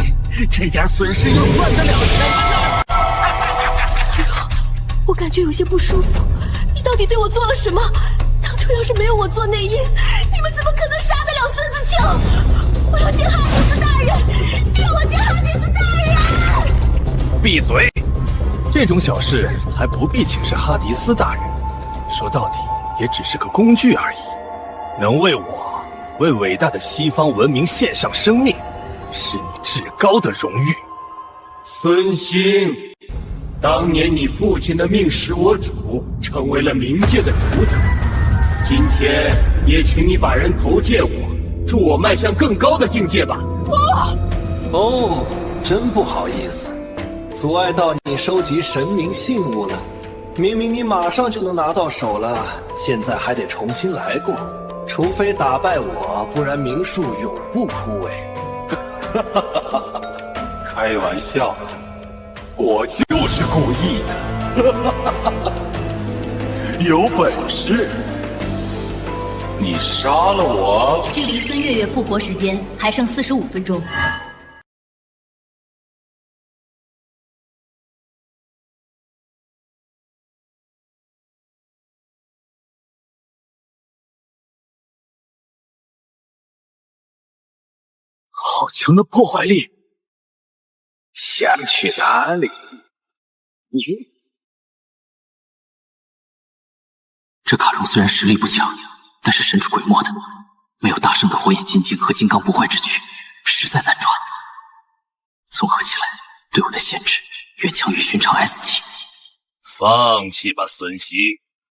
这点损失又算得了什么？我感觉有些不舒服，你到底对我做了什么？当初要是没有我做内因，你们怎么可能杀得了孙子丘？我要见哈迪斯大人，让我见哈迪斯大人！闭嘴！这种小事还不必请示哈迪斯大人，说到底也只是个工具而已。能为我、为伟大的西方文明献上生命，是你至高的荣誉。孙兴，当年你父亲的命使我主成为了冥界的主宰，今天也请你把人头借我，助我迈向更高的境界吧。哦，真不好意思，阻碍到你收集神明信物了。明明你马上就能拿到手了，现在还得重新来过。除非打败我，不然冥术永不枯萎。开玩笑的，我就是故意的。有本事，你杀了我！距离孙月月复活时间还剩45分钟。好强的破坏力！想去哪里？这卡戎虽然实力不强，但是神出鬼没的，没有大圣的火眼金睛和金刚不坏之躯，实在难抓。综合起来，对我的限制远强于寻常 S 级。放弃吧，孙兴！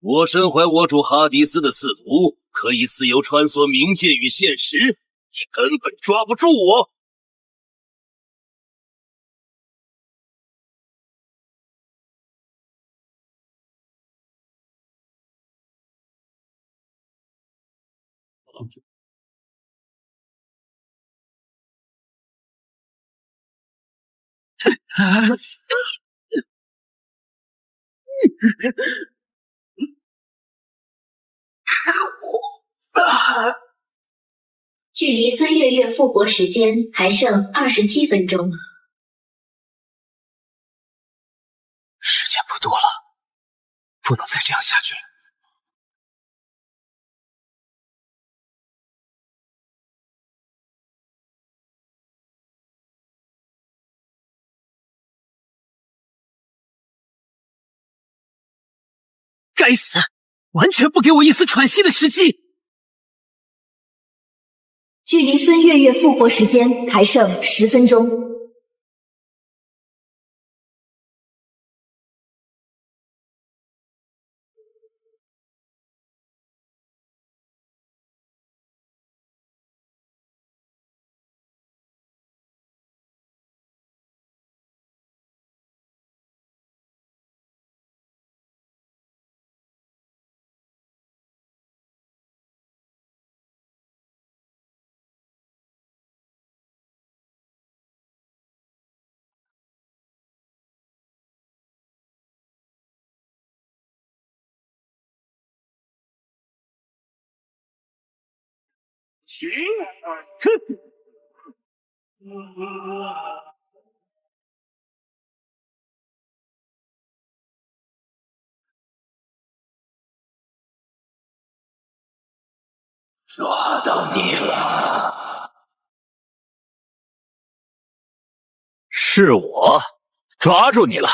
我身怀我主哈迪斯的赐符，可以自由穿梭冥界与现实，你根本抓不住我。距离孙月月复活时间还剩27分钟。时间不多了，不能再这样下去。该死，完全不给我一丝喘息的时机。距离孙月月复活时间还剩10分钟。行，抓到你了！是我抓住你了。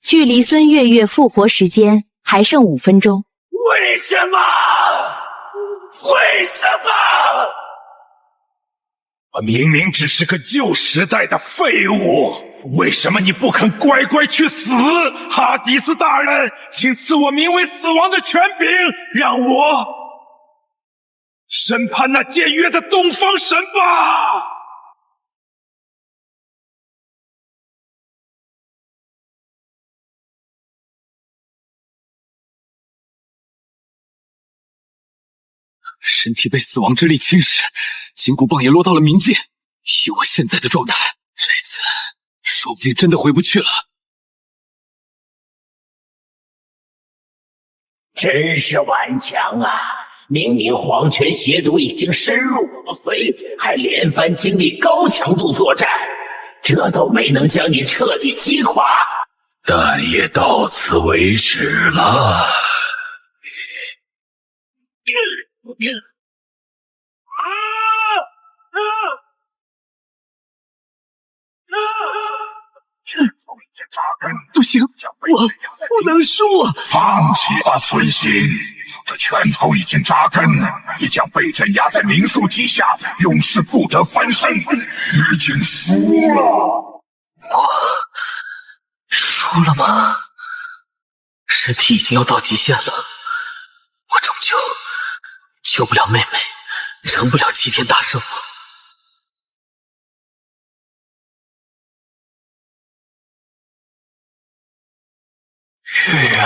距离孙月月复活时间还剩5分钟。为什么？为什么？我明明只是个旧时代的废物，为什么你不肯乖乖去死？哈迪斯大人，请赐我名为死亡的权柄，让我审判那僭越的东方神吧！身体被死亡之力侵蚀，金箍棒也落到了冥界。以我现在的状态，这次说不定真的回不去了。真是顽强啊！明明黄泉邪毒已经深入我髓，还连番经历高强度作战，这都没能将你彻底击垮。但也到此为止了。不行，我不能输！放弃吧，孙兴！你的拳头已经扎根，你将被镇压在冥术底下，永世不得翻身。已经输了。我输了吗？身体已经要到极限了，我终究救不了妹妹，成不了齐天大圣。月月，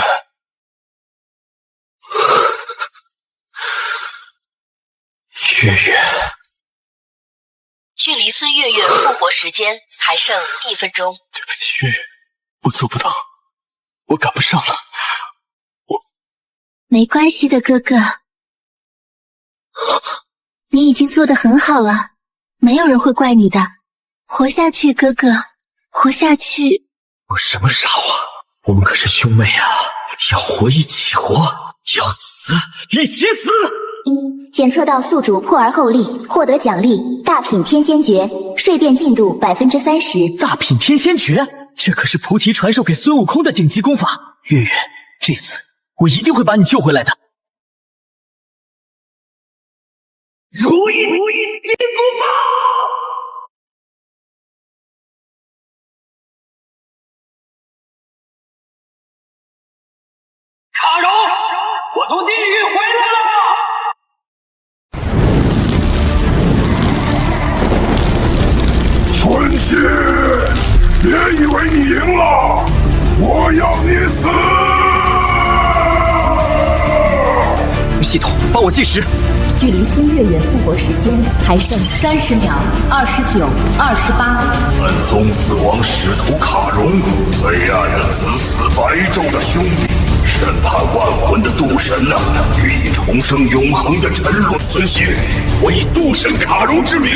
月月，距离孙月月复活时间还剩1分钟。对不起，月月，我做不到，我赶不上了。没关系的，哥哥，你已经做得很好了，没有人会怪你的。活下去，哥哥，活下去。我什么傻话？我们可是兄妹啊，要活一起活，要死一起死。检测到宿主破而后立，获得奖励大品天仙诀，睡变进度30%。大品天仙诀，这可是菩提传授给孙悟空的顶级功法。月月，这次我一定会把你救回来的。如意金箍棒！从地狱回来了！春熙，别以为你赢了，我要你死！系统，帮我计时。距离孙月月复活时间还剩30秒、29、28。本宗死亡使徒卡戎，黑暗的子嗣白昼的兄弟，审判万魂的渡神啊，予以重生永恒的沉沦。孙熙，我以渡神卡戎之名，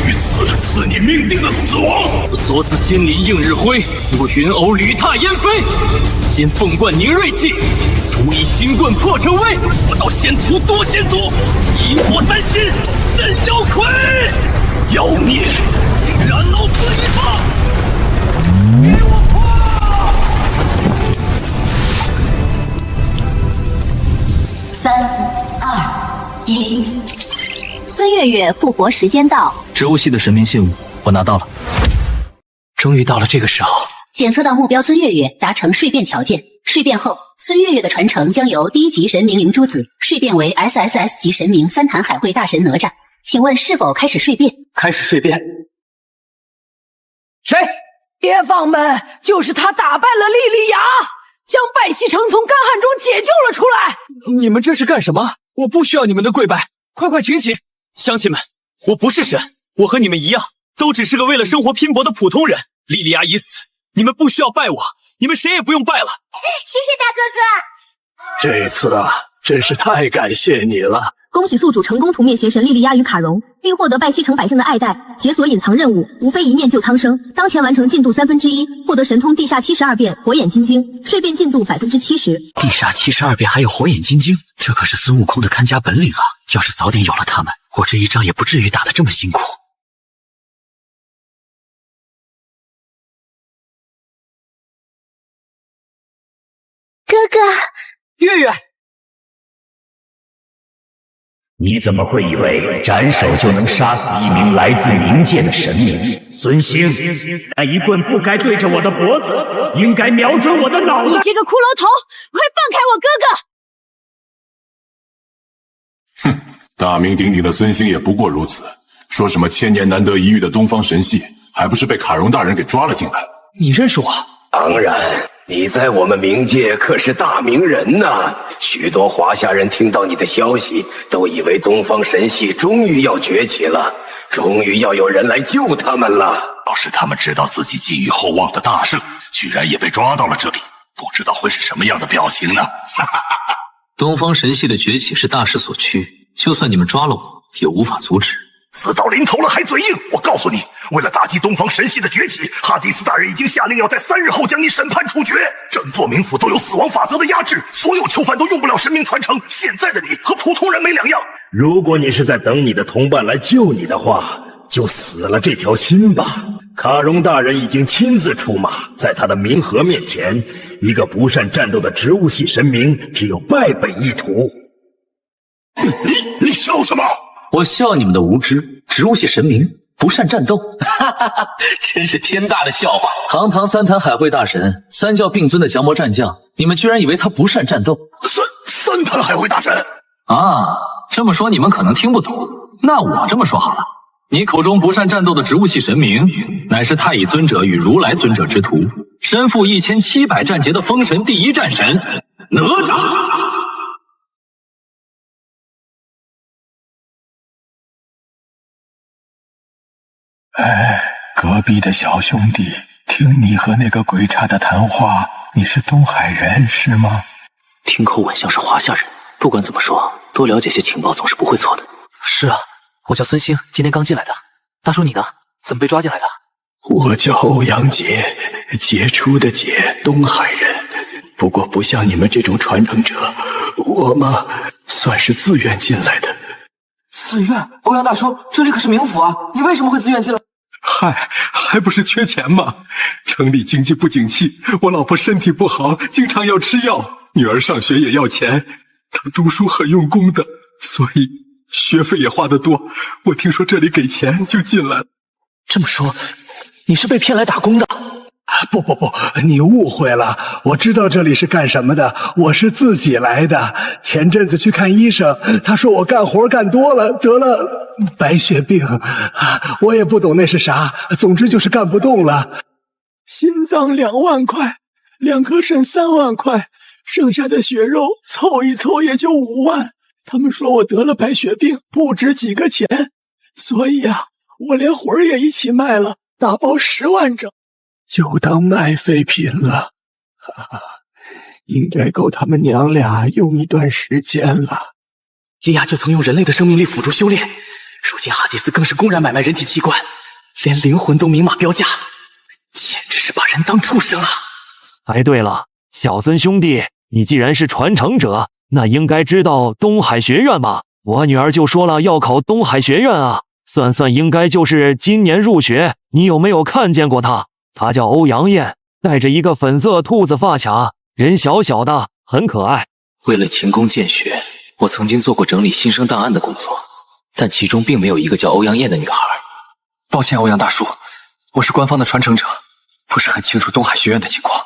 于此赐你命定的死亡。锁子金鳞映日辉，我云偶履踏烟飞。紫金凤冠凝锐气，足以金棍破成威。我道先祖多先祖，一火三心真妖魁。妖孽，燃老子一发！给我3、2、1，孙月月复活时间到。植物系的神明信物我拿到了，终于到了这个时候。检测到目标孙月月达成蜕变条件，蜕变后，孙月月的传承将由1级神明灵珠子蜕变为 SSS 级神明三坛海会大神哪吒。请问是否开始蜕变？开始蜕变。谁？蝶坊们，就是他打败了莉莉娅，将拜西城从干旱中解救了出来。你们这是干什么？我不需要你们的跪拜，快快请起！乡亲们，我不是神，我和你们一样，都只是个为了生活拼搏的普通人。莉莉娅已死，你们不需要拜我，你们谁也不用拜了。谢谢大哥哥。这次啊，真是太感谢你了。恭喜宿主成功屠灭邪神莉莉娅与卡戎，并获得拜西城百姓的爱戴，解锁隐藏任务，无非一念救苍生。当前完成进度1/3，获得神通地煞72变火眼金睛，蜕变进度70%。地煞72变还有火眼金睛，这可是孙悟空的看家本领啊！要是早点有了他们，我这一仗也不至于打得这么辛苦。哥哥，月月。你怎么会以为斩首就能杀死一名来自冥界的神明？孙兴，那一棍不该对着我的脖子，应该瞄准我的脑袋！你这个骷髅头，快放开我哥哥！哼，大名鼎鼎的孙兴也不过如此。说什么千年难得一遇的东方神系，还不是被卡戎大人给抓了进来？你认识我？当然。你在我们冥界可是大名人呐！许多华夏人听到你的消息，都以为东方神系终于要崛起了，终于要有人来救他们了。要是他们知道自己寄予厚望的大圣，居然也被抓到了这里，不知道会是什么样的表情呢？东方神系的崛起是大势所趋，就算你们抓了我，也无法阻止。死到临头了还嘴硬！我告诉你，为了打击东方神系的崛起，哈迪斯大人已经下令要在3日后将你审判处决。整座冥府都有死亡法则的压制，所有囚犯都用不了神明传承。现在的你和普通人没两样。如果你是在等你的同伴来救你的话，就死了这条心吧。卡戎大人已经亲自出马，在他的冥河面前，一个不善战斗的植物系神明只有败北一途。你笑什么？我笑你们的无知，植物系神明不善战斗，哈哈哈，真是天大的笑话！堂堂三坛海会大神，三教并尊的降魔战将，你们居然以为他不善战斗？三坛海会大神啊，这么说你们可能听不懂，那我这么说好了，你口中不善战斗的植物系神明，乃是太乙尊者与如来尊者之徒，身负1700战劫的封神第一战神哪吒。哎，隔壁的小兄弟，听你和那个鬼差的谈话，你是东海人是吗？听口吻像是华夏人，不管怎么说，多了解些情报总是不会错的。是啊，我叫孙兴，今天刚进来的。大叔你呢？怎么被抓进来的？我叫欧阳杰，杰出的杰，东海人。不过不像你们这种传承者，我嘛算是自愿进来的。自愿？欧阳大叔，这里可是冥府啊，你为什么会自愿进来？嗨，还不是缺钱吗？城里经济不景气，我老婆身体不好，经常要吃药，女儿上学也要钱，她读书很用功的，所以学费也花得多。我听说这里给钱就进来了。这么说，你是被骗来打工的？不，你误会了，我知道这里是干什么的，我是自己来的。前阵子去看医生，他说我干活干多了，得了白血病，我也不懂那是啥，总之就是干不动了。心脏2万块，2颗肾3万块，剩下的血肉凑一凑也就5万。他们说我得了白血病，不值几个钱，所以我连魂儿也一起卖了，打包10万整。就当卖废品了，应该够他们娘俩用一段时间了。莉亚就曾用人类的生命力辅助修炼，如今哈迪斯更是公然买卖人体器官，连灵魂都明码标价，简直是把人当畜生啊！哎，对了，小孙兄弟，你既然是传承者，那应该知道东海学院吧？我女儿就说了要考东海学院啊，算应该就是今年入学。你有没有看见过她？她叫欧阳燕，戴着一个粉色兔子发卡，人小小的，很可爱。为了勤工俭学，我曾经做过整理新生档案的工作，但其中并没有一个叫欧阳燕的女孩。抱歉，欧阳大叔，我是官方的传承者，不是很清楚东海学院的情况。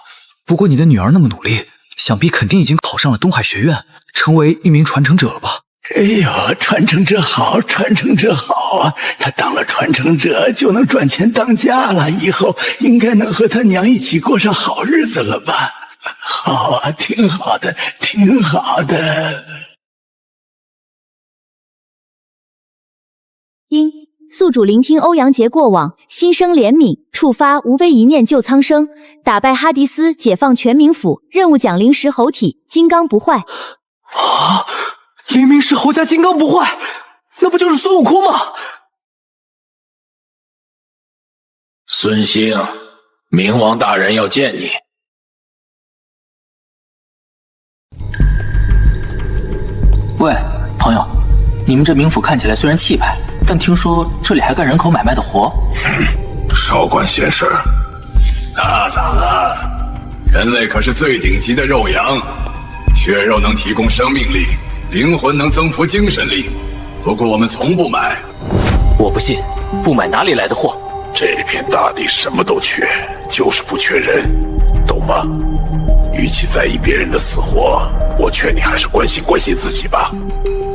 不过你的女儿那么努力，想必肯定已经考上了东海学院，成为一名传承者了吧？哎呦，传承者好，传承者好啊！他当了传承者就能赚钱当家了，以后应该能和他娘一起过上好日子了吧？好啊，挺好的，挺好的。因宿主聆听欧阳杰过往，心生怜悯，触发无非一念救苍生，打败哈迪斯，解放全冥府，任务奖灵石猴体，金刚不坏。黎明石猴加金刚不坏，那不就是孙悟空吗？孙兴，冥王大人要见你。喂，朋友，你们这冥府看起来虽然气派，但听说这里还干人口买卖的活。少管闲事儿。那咋了？人类可是最顶级的肉羊，血肉能提供生命力，灵魂能增幅精神力。不过我们从不买。我不信，不买哪里来的货？这片大地什么都缺，就是不缺人，懂吗？与其在意别人的死活，我劝你还是关心关心自己吧。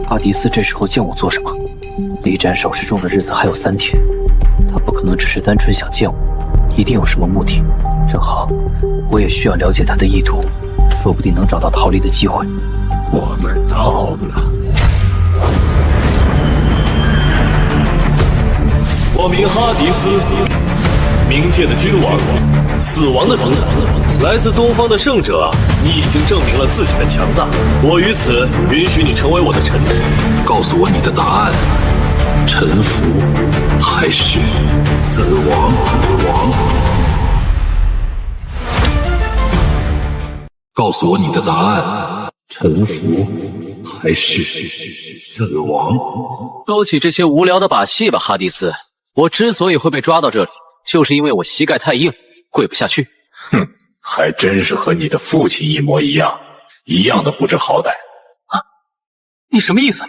阿迪斯这时候见我做什么？离斩首饰中的日子还有3天，他不可能只是单纯想见我，一定有什么目的。正好，我也需要了解他的意图，说不定能找到逃离的机会。我们到了。我名哈迪斯，冥界的君王，死亡的主宰，来自东方的圣者。你已经证明了自己的强大，我于此允许你成为我的臣子。告诉我你的答案，臣服还是死亡？告诉我你的答案，臣服还是死亡？收起这些无聊的把戏吧，哈迪斯。我之所以会被抓到这里，就是因为我膝盖太硬，跪不下去。哼，还真是和你的父亲一模一样，一样的不知好歹。你什么意思？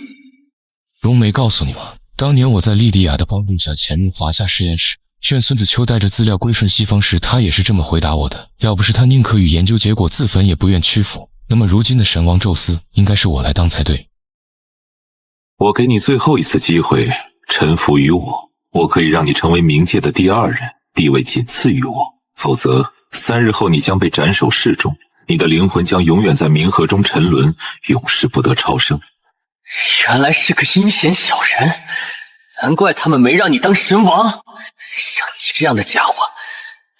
荣美告诉你吗？当年我在莉迪亚的帮助下潜入华夏实验室，劝孙子秋带着资料归顺西方时，他也是这么回答我的。要不是他宁可与研究结果自焚，也不愿屈服，那么如今的神王宙斯应该是我来当才对。我给你最后一次机会，臣服于我，我可以让你成为冥界的第2人，地位仅次于我。否则3日后你将被斩首示众，你的灵魂将永远在冥河中沉沦，永世不得超生。原来是个阴险小人，难怪他们没让你当神王。像你这样的家伙，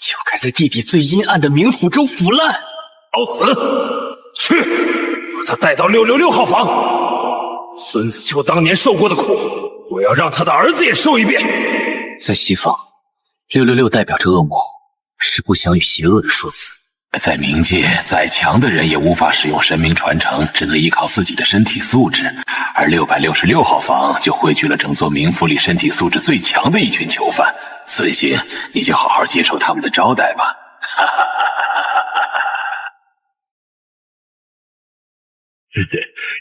就该在地底最阴暗的冥府中腐烂。找死！去，把他带到666号房。孙子秋当年受过的苦，我要让他的儿子也受一遍。在西方，666代表着恶魔，是不祥与邪恶的数字。在冥界，再强的人也无法使用神明传承，只能依靠自己的身体素质。而666号房就汇聚了整座冥府里身体素质最强的一群囚犯。孙兴，你就好好接受他们的招待吧。哈哈哈哈哈！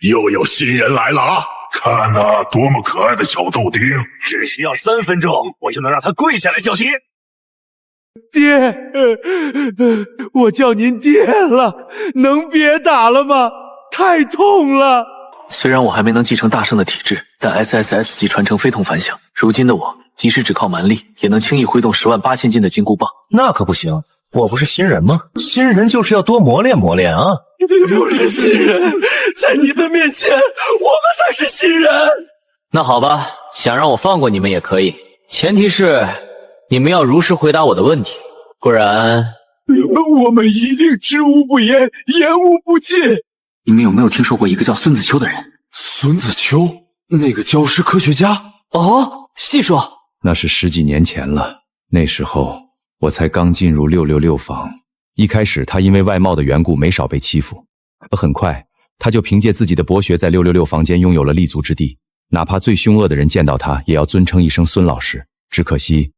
又有新人来了啊！看呐，多么可爱的小豆丁！只需要3分钟，我就能让他跪下来叫爹。爹，我叫您爹了，能别打了吗？太痛了。虽然我还没能继承大圣的体质，但 SSS 级传承非同凡响。如今的我，即使只靠蛮力，也能轻易挥动108000斤的金箍棒。那可不行，我不是新人吗？新人就是要多磨练磨练啊！不是新人，在你的面前，我们才是新人。那好吧，想让我放过你们也可以，前提是你们要如实回答我的问题，不然我们一定知无不言，言无不尽。你们有没有听说过一个叫孙子秋的人？孙子秋，那个礁石科学家。哦，细说。那是10几年前了，那时候我才刚进入666房。一开始他因为外貌的缘故没少被欺负，而很快他就凭借自己的博学在666房间拥有了立足之地，哪怕最凶恶的人见到他也要尊称一声孙老师。只可惜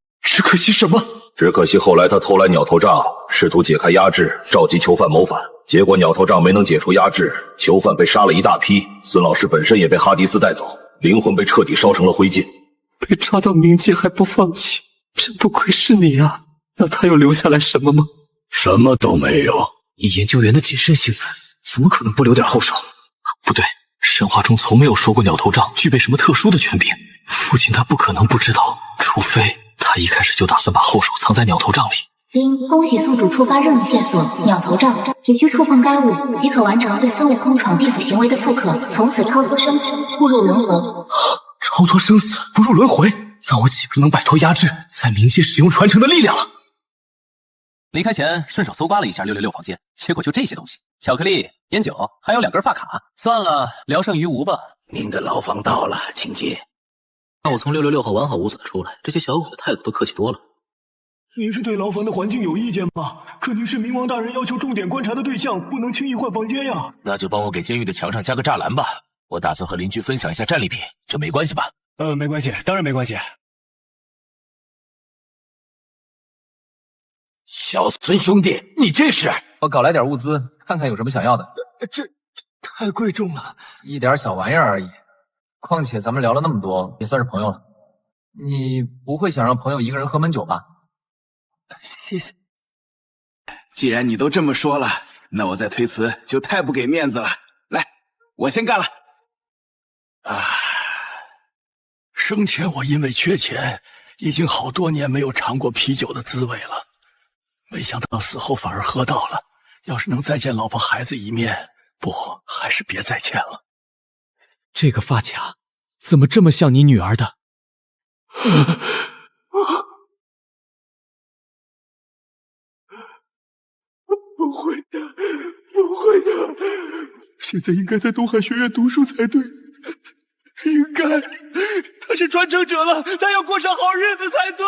什么？只可惜后来他偷来鸟头杖，试图解开压制，召集囚犯谋反，结果鸟头杖没能解除压制，囚犯被杀了一大批，孙老师本身也被哈迪斯带走，灵魂被彻底烧成了灰烬。被抓到冥界还不放弃，真不愧是你啊！那他又留下来什么吗？什么都没有。以研究员的谨慎性子，怎么可能不留点后手？不对，神话中从没有说过鸟头杖具备什么特殊的权柄。父亲他不可能不知道，除非他一开始就打算把后手藏在鸟头杖里。恭喜宿主触发任务线索鸟头杖，只需触碰该物即可完成对孙悟空闯地府行为的复刻，从此超脱生死，步入轮回。超脱生死，不入轮回，那我岂不能摆脱压制，在冥界使用传承的力量了？离开前顺手搜刮了一下666房间，结果就这些东西：巧克力、烟酒，还有2根发卡。算了，聊胜于无吧。您的牢房到了，请进。让我从666号完好无损的出来，这些小鬼的态度都客气多了。您是对牢房的环境有意见吗？可您是冥王大人要求重点观察的对象，不能轻易换房间呀。那就帮我给监狱的墙上加个栅栏吧。我打算和邻居分享一下战利品，这没关系吧？没关系，当然没关系。小孙兄弟，你这是？我搞来点物资，看看有什么想要的。这太贵重了，一点小玩意儿而已。况且咱们聊了那么多，也算是朋友了。你不会想让朋友一个人喝闷酒吧？谢谢。既然你都这么说了，那我再推辞就太不给面子了。来，我先干了。生前我因为缺钱，已经好多年没有尝过啤酒的滋味了。没想到死后反而喝到了。要是能再见老婆孩子一面，不，还是别再见了。这个发卡怎么这么像你女儿的？不会的，不会的。现在应该在东海学院读书才对，应该。他是传承者了，他要过上好日子才对。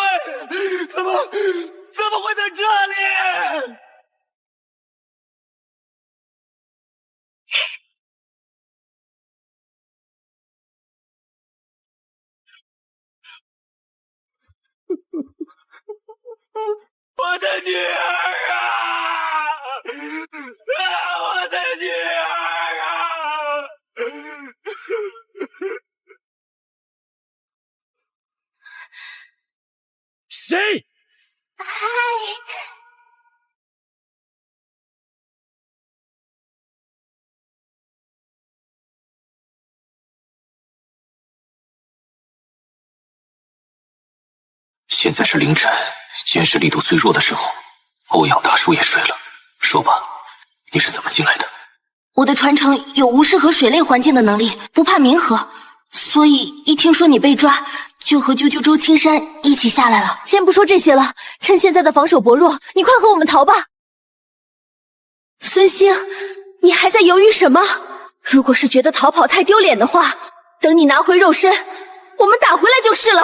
怎么会在这里？我的女儿啊！我的女儿啊！谁？嗨，现在是凌晨，监视力度最弱的时候，欧阳大叔也睡了。说吧，你是怎么进来的？我的传承有无视和水类环境的能力，不怕冥河，所以一听说你被抓，就和啾啾周青山一起下来了。先不说这些了，趁现在的防守薄弱，你快和我们逃吧。孙兴，你还在犹豫什么？如果是觉得逃跑太丢脸的话，等你拿回肉身，我们打回来就是了。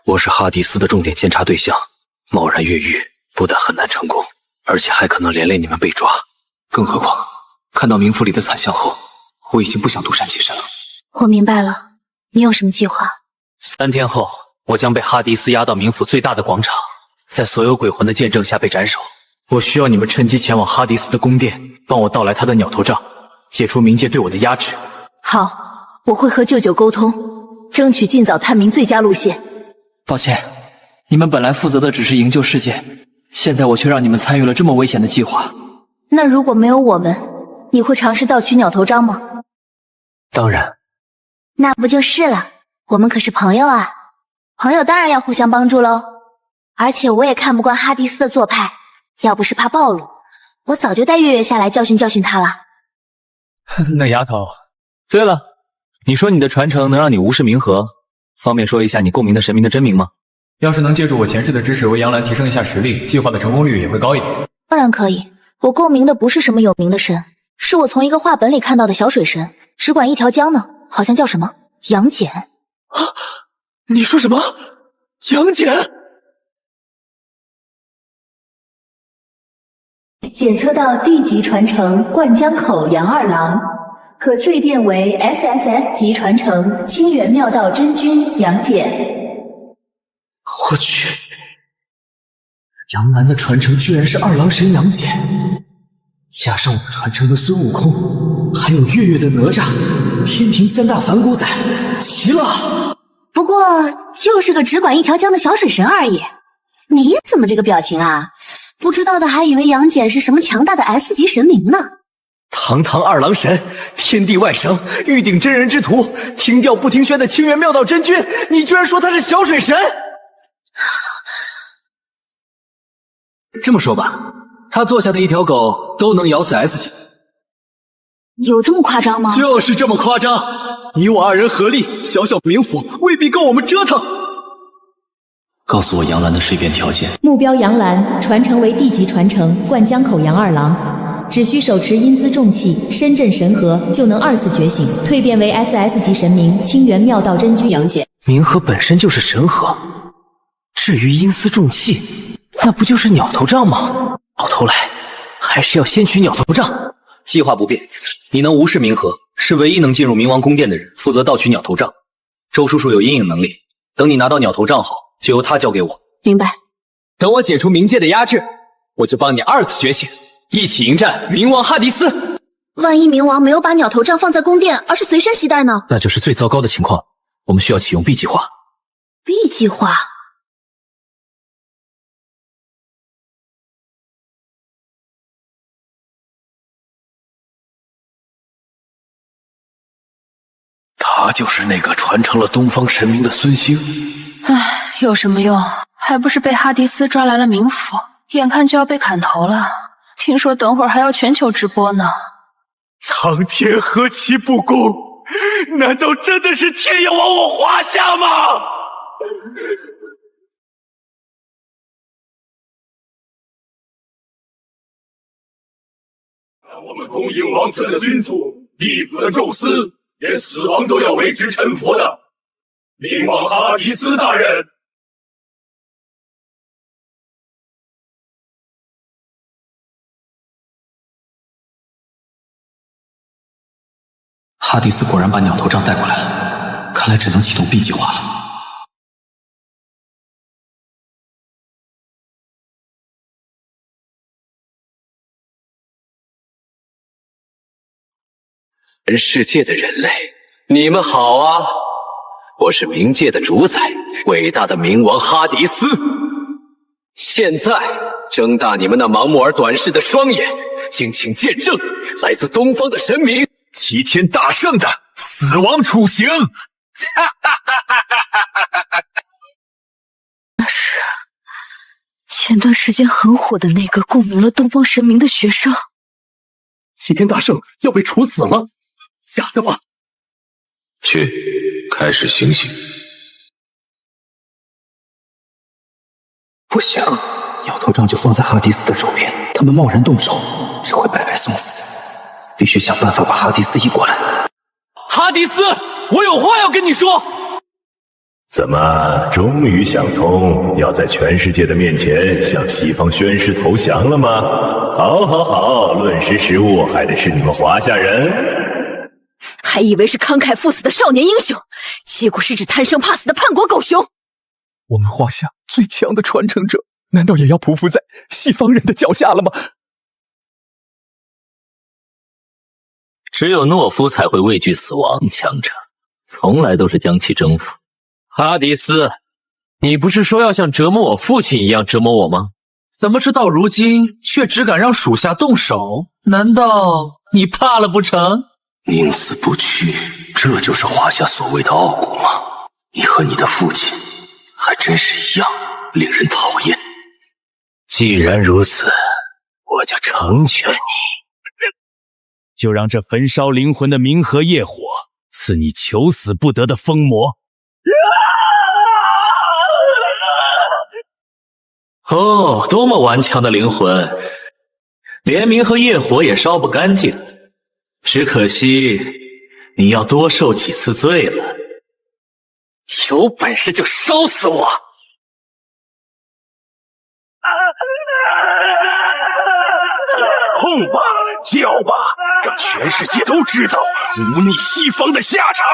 我是哈迪斯的重点监察对象，贸然越狱不但很难成功，而且还可能连累你们被抓。更何况看到冥府里的惨象后，我已经不想独善其身了。我明白了，你有什么计划？3天后，我将被哈迪斯押到冥府最大的广场，在所有鬼魂的见证下被斩首。我需要你们趁机前往哈迪斯的宫殿，帮我盗来他的鸟头杖，解除冥界对我的压制。好，我会和舅舅沟通，争取尽早探明最佳路线。抱歉，你们本来负责的只是营救事件，现在我却让你们参与了这么危险的计划。那如果没有我们，你会尝试盗取鸟头章吗？当然。那不就是了，我们可是朋友啊，朋友当然要互相帮助喽。而且我也看不惯哈迪斯的做派，要不是怕暴露，我早就带月月下来教训教训他了。那丫头，对了，你说你的传承能让你无视冥河，方便说一下你共鸣的神明的真名吗？要是能借助我前世的知识为杨澜提升一下实力，计划的成功率也会高一点。当然可以，我共鸣的不是什么有名的神，是我从一个画本里看到的小水神，只管一条江呢，好像叫什么杨戬。啊！你说什么？杨戬？检测到地级传承灌江口杨二郎，可蜕变为 SSS 级传承清源妙道真君杨戬。我去，杨澜的传承居然是二郎神杨戬，加上我传承的孙悟空，还有月月的哪吒，天庭三大反骨仔，齐了！不过就是个只管一条江的小水神而已。你怎么这个表情啊？不知道的还以为杨戬是什么强大的 S 级神明呢。堂堂二郎神，天地外神，玉鼎真人之徒，听调不听宣的清源妙道真君，你居然说他是小水神？这么说吧，他做下的一条狗都能咬死 S 级。有这么夸张吗？就是这么夸张！你我二人合力，小小冥府未必够我们折腾。告诉我杨澜的蜕变条件。目标杨澜传承为地级传承灌江口杨二郎，只需手持阴司重器深震神河，就能2次觉醒，蜕变为 SS 级神明清源妙道真君杨戬。冥河本身就是神河，至于阴司重器，那不就是鸟头杖吗？到头来还是要先取鸟头杖。计划不变，你能无视冥河，是唯一能进入冥王宫殿的人，负责盗取鸟头杖。周叔叔有阴影能力，等你拿到鸟头杖后，就由他交给我。明白。等我解除冥界的压制，我就帮你2次觉醒，一起迎战冥王哈迪斯。万一冥王没有把鸟头杖放在宫殿，而是随身携带呢？那就是最糟糕的情况。我们需要启用 B 计划。B 计划？他就是那个传承了东方神明的孙兴。唉，有什么用？还不是被哈迪斯抓来了冥府，眼看就要被砍头了。听说等会儿还要全球直播呢。苍天何其不公！难道真的是天要往我华夏吗？我们封印王者的君主，地府的宙斯，连死亡都要为之臣服的冥王哈迪斯大人。哈迪斯果然把鸟头杖带过来了，看来只能启动 B 计划了。全世界的人类，你们好啊！我是冥界的主宰，伟大的冥王哈迪斯。现在睁大你们那盲目而短视的双眼，敬请见证来自东方的神明齐天大圣的死亡处刑。那是前段时间很火的那个共鸣了东方神明的学生。齐天大圣要被处死了？假的吧？去，开始行刑。不行，鸟头杖就放在哈迪斯的手边，他们贸然动手，只会白白送死。必须想办法把哈迪斯移过来。哈迪斯，我有话要跟你说。怎么，终于想通要在全世界的面前向西方宣誓投降了吗？好，好，好，论识时务还得是你们华夏人。还以为是慷慨赴死的少年英雄，结果是只贪生怕死的叛国狗熊。我们华夏最强的传承者，难道也要匍匐在西方人的脚下了吗？只有懦夫才会畏惧死亡，强者从来都是将其征服。哈迪斯，你不是说要像折磨我父亲一样折磨我吗？怎么这到如今却只敢让属下动手？难道你怕了不成？宁死不屈，这就是华夏所谓的傲骨吗？你和你的父亲还真是一样，令人讨厌。既然如此，我就成全你。就让这焚烧灵魂的冥河业火赐你求死不得的疯魔。哦，多么顽强的灵魂，连冥河业火也烧不干净。只可惜你要多受几次罪了。有本事就烧死我！痛吧，叫吧，让全世界都知道忤逆西方的下场！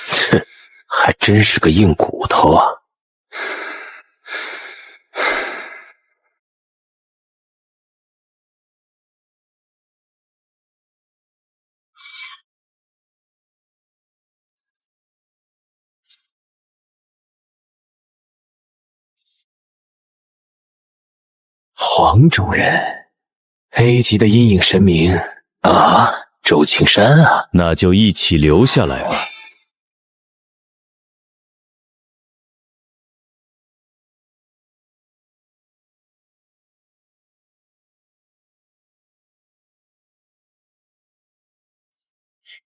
哼，还真是个硬骨头啊！黄种人 ，A 级的阴影神明啊，周青山啊，那就一起留下来吧。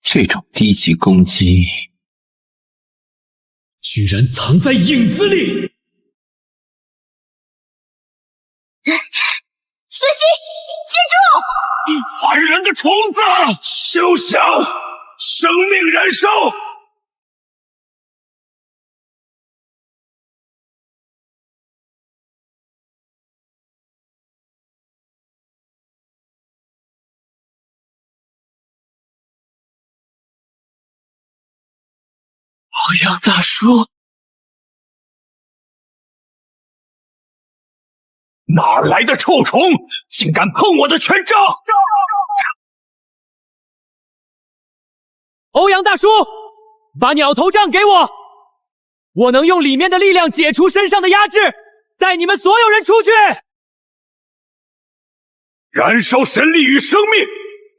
这种低级攻击，居然藏在影子里！孙熙，接住！烦人的虫子，休想！生命燃烧！欧阳大叔，哪来的臭虫，竟敢碰我的权杖！欧阳大叔，把鸟头杖给我，我能用里面的力量解除身上的压制，带你们所有人出去。燃烧神力与生命，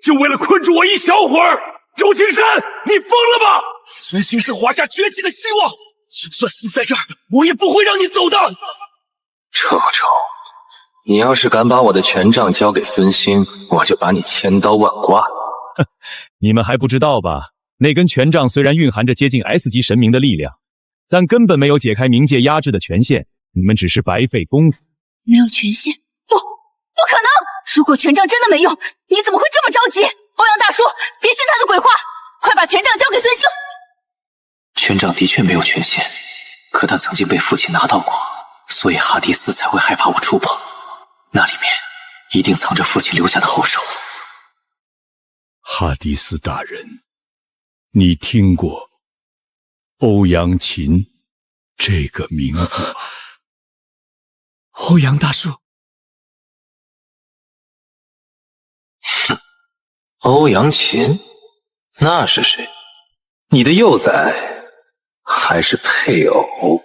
就为了困住我一小会儿！周青山，你疯了吧？孙兴是华夏崛起的希望，就算死在这儿，我也不会让你走的。臭臭，你要是敢把我的权杖交给孙兴，我就把你千刀万剐。你们还不知道吧？那根权杖虽然蕴含着接近 S 级神明的力量，但根本没有解开冥界压制的权限，你们只是白费功夫。没有权限？不可能！如果权杖真的没用，你怎么会这么着急？欧阳大叔，别信他的鬼话，快把权杖交给孙兴。权杖的确没有权限，可他曾经被父亲拿到过，所以哈迪斯才会害怕我触碰。那里面一定藏着父亲留下的后手。哈迪斯大人，你听过欧阳琴这个名字吗？欧阳大叔，哼，欧阳琴，那是谁？你的幼崽还是配偶？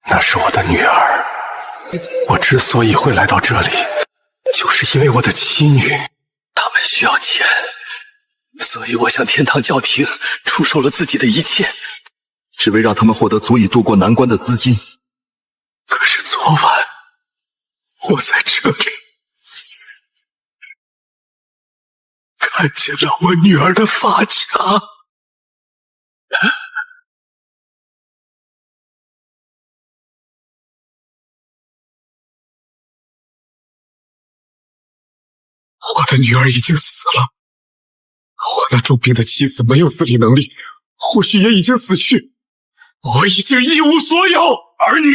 那是我的女儿。我之所以会来到这里，就是因为我的妻女，他们需要钱，所以我向天堂教廷出售了自己的一切，只为让他们获得足以渡过难关的资金。可是昨晚，我在这里看见了我女儿的发卡。我的女儿已经死了，我那重病的妻子没有自理能力，或许也已经死去。我已经一无所有，而你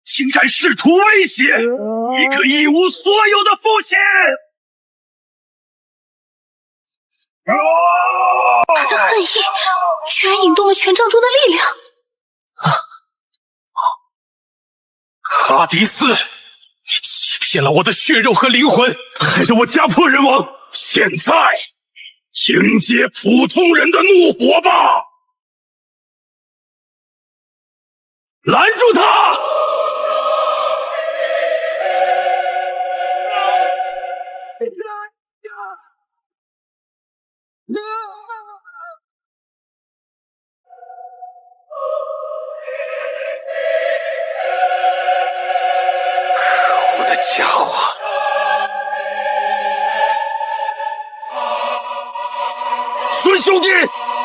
竟然试图威胁一个一无所有的父亲！他的恨意居然引动了权杖柱的力量。哈迪斯，你欺骗了我的血肉和灵魂，害得我家破人亡。现在，迎接普通人的怒火吧！拦住他！可恶的家伙！孙兄弟，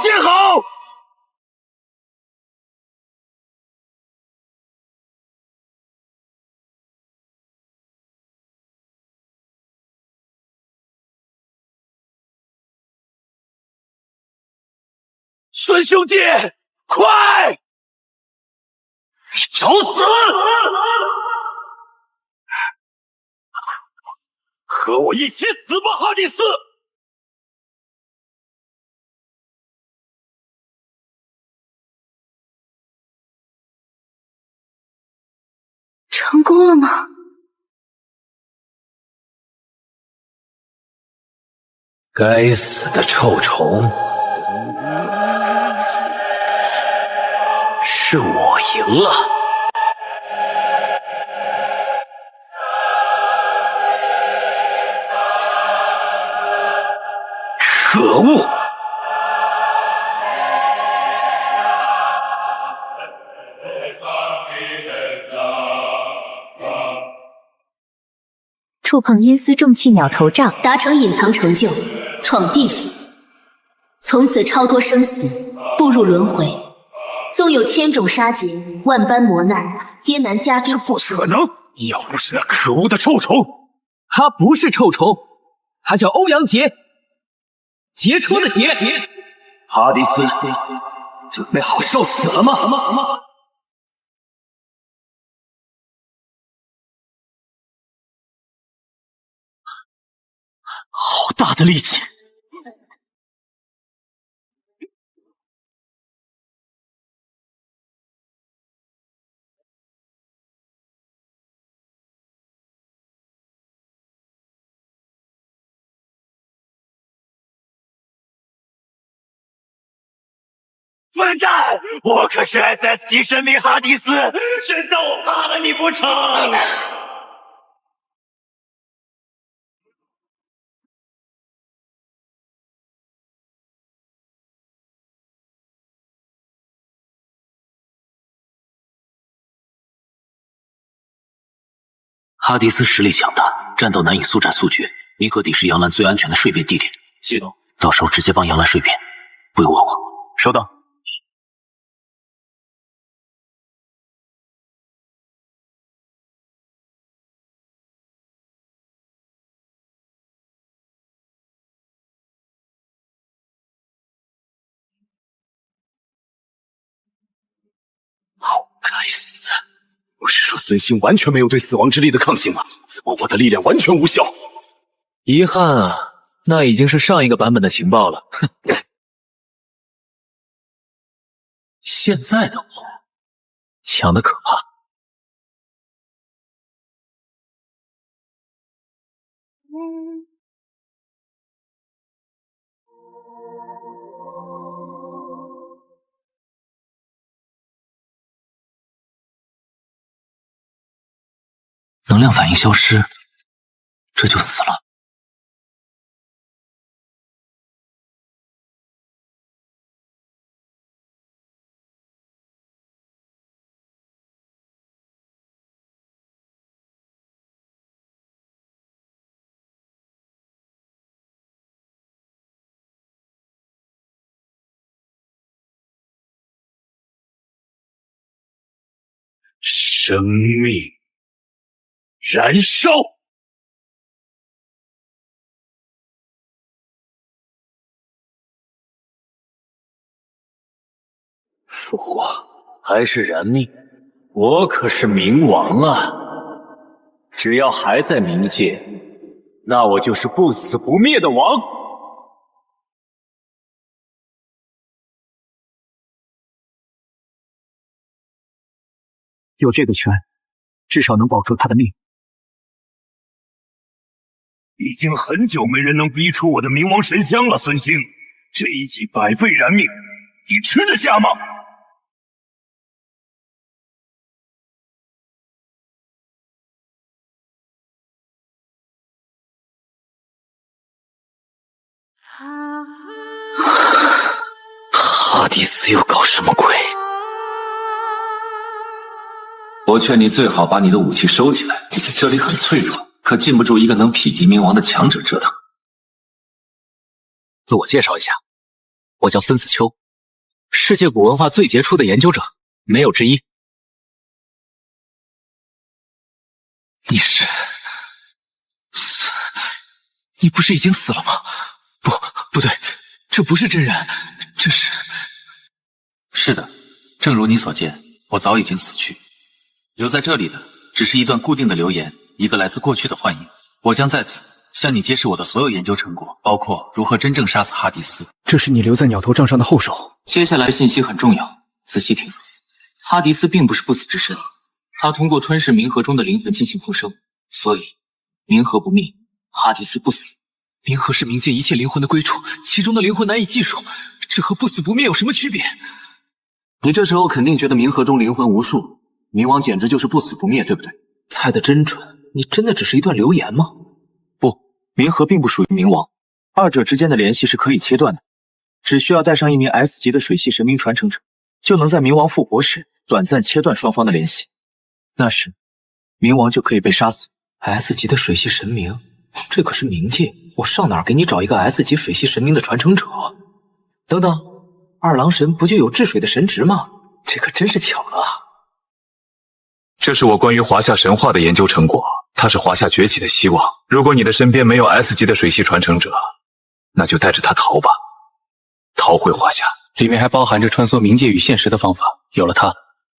见好！孙兄弟，快！你找死！和我一起死吧，哈迪斯！成功了吗？该死的臭虫！是我赢了。可恶！触碰阴司重器鸟头杖，达成隐藏成就，闯地府，从此超脱生死，步入轮回。纵有千种杀劫，万般磨难，皆难加之。不可能！要不是那可恶的臭虫，他不是臭虫，他叫欧阳杰，杰出的杰。哈迪斯，准备好受死了吗？好大的力气！混蛋！我可是 SS 级神明哈迪斯，神到我怕了你不成？哈迪斯实力强大，战斗难以速战速决。冥河底是杨澜最安全的睡变地点。系统，到时候直接帮杨澜睡变，不用问我。收到。好该死！不是说孙兴完全没有对死亡之力的抗性吗？怎么我的力量完全无效？遗憾啊，那已经是上一个版本的情报了。哼。现在的我强的可怕。能量反应消失，这就死了。生命燃烧，复活还是燃命？我可是冥王啊！只要还在冥界，那我就是不死不灭的王。有这个权，至少能保住他的命。已经很久没人能逼出我的冥王神香了，孙兴，这一击百倍燃命，你吃得下吗？哈迪斯又搞什么鬼？我劝你最好把你的武器收起来，这里很脆弱，可禁不住一个能匹敌冥王的强者折腾。自我介绍一下，我叫孙子秋，世界古文化最杰出的研究者，没有之一。你你不是已经死了吗？不对，这不是真人，这是……是的，正如你所见，我早已经死去。留在这里的只是一段固定的留言，一个来自过去的幻影。我将在此向你揭示我的所有研究成果，包括如何真正杀死哈迪斯。这是你留在鸟头杖上的后手。接下来的信息很重要，仔细听。哈迪斯并不是不死之身，他通过吞噬冥河中的灵魂进行复生，所以冥河不灭，哈迪斯不死。冥河是冥界一切灵魂的归处，其中的灵魂难以计数，这和不死不灭有什么区别？你这时候肯定觉得冥河中灵魂无数，冥王简直就是不死不灭，对不对？猜得真准，你真的只是一段流言吗？不，冥河并不属于冥王，二者之间的联系是可以切断的，只需要带上一名 S 级的水系神明传承者，就能在冥王复活时短暂切断双方的联系，那时冥王就可以被杀死。S 级的水系神明，这可是冥界，我上哪儿给你找一个 S 级水系神明的传承者？等等，二郎神不就有治水的神职吗？这可真是巧了啊！这是我关于华夏神话的研究成果，它是华夏崛起的希望。如果你的身边没有 S 级的水系传承者，那就带着他逃吧，逃回华夏。里面还包含着穿梭冥界与现实的方法，有了它，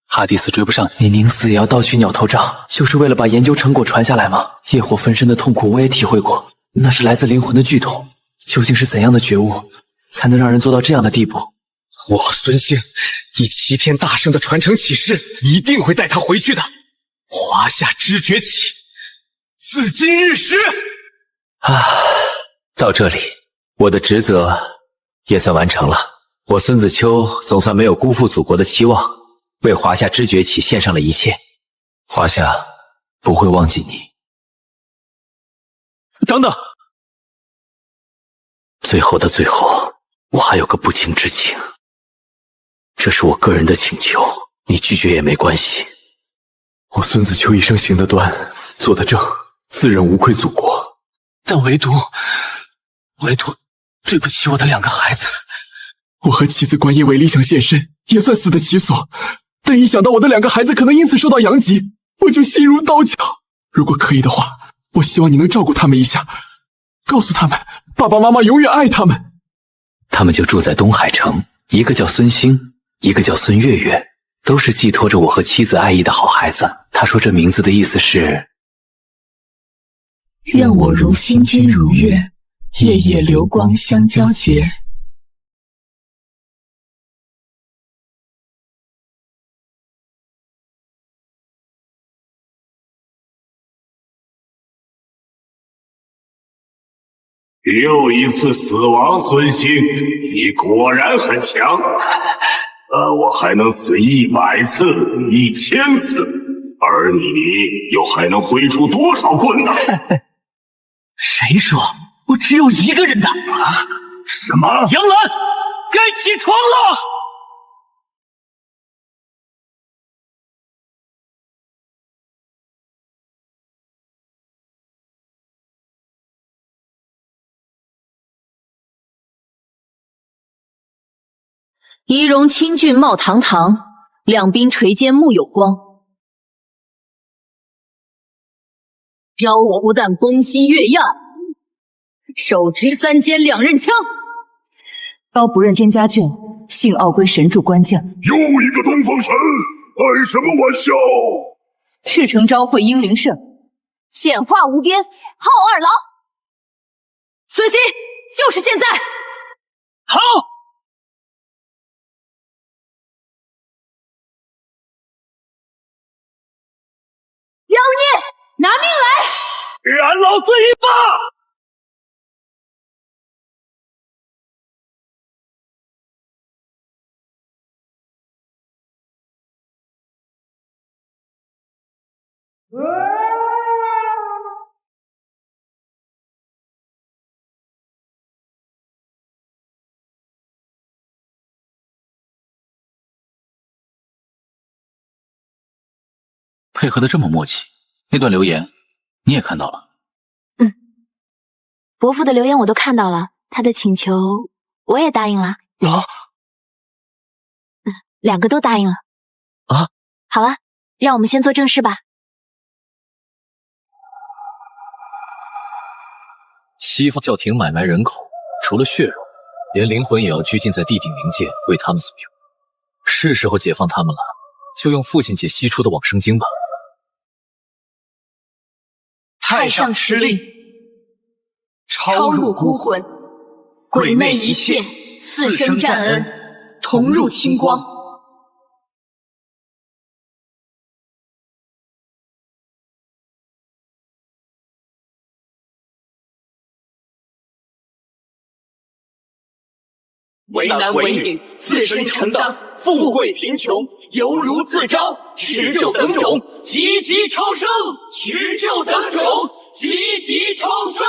哈迪斯追不上你。你宁死也要盗取鸟头杖，就是为了把研究成果传下来吗？业火焚身的痛苦我也体会过，那是来自灵魂的剧痛。究竟是怎样的觉悟，才能让人做到这样的地步？我孙兴以齐天大圣的传承起誓，一定会带他回去的。华夏之崛起，自今日始。到这里，我的职责也算完成了。我孙子秋总算没有辜负祖国的期望，为华夏之崛起献上了一切。华夏不会忘记你。等等，最后的最后，我还有个不情之请，这是我个人的请求，你拒绝也没关系。我孙子秋一生行得端，做得正，自认无愧祖国，但唯独对不起我的两个孩子。我和妻子关因为理想献身，也算死得其所，但一想到我的两个孩子可能因此受到阳疾，我就心如刀绞。如果可以的话，我希望你能照顾他们一下，告诉他们爸爸妈妈永远爱他们。他们就住在东海城，一个叫孙兴，一个叫孙月月，都是寄托着我和妻子爱意的好孩子。他说这名字的意思是愿我如星君如月，夜夜流光相交结。又一次死亡，孙兴，你果然很强。我还能死100次、1000次，而你又还能挥出多少棍呢？谁说我只有一个人的？什么？杨澜，该起床了！仪容清俊貌堂堂，两鬓垂肩目有光。邀我不但宫西月亚，手执3尖2刃枪。刀不认真家眷，幸傲归神助官将。又一个东方神，开什么玩笑？赤诚昭会英灵圣，显化无边，浩二郎。孙兴，就是现在！好。燃老子一把！配合的这么默契，那段留言你也看到了？伯父的留言我都看到了，他的请求我也答应了。两个都答应了。啊，好了，让我们先做正事吧。西方教廷买卖人口，除了血肉，连灵魂也要拘禁在地顶灵界，为他们所用。是时候解放他们了，就用父亲解析出的往生经吧。太上敕令，超入孤魂，鬼魅一切，四生战恩，同入清光。为男为女，自身承担，富贵贫穷，犹如自招。持咒等种，积极超生；持咒等种，积极超生。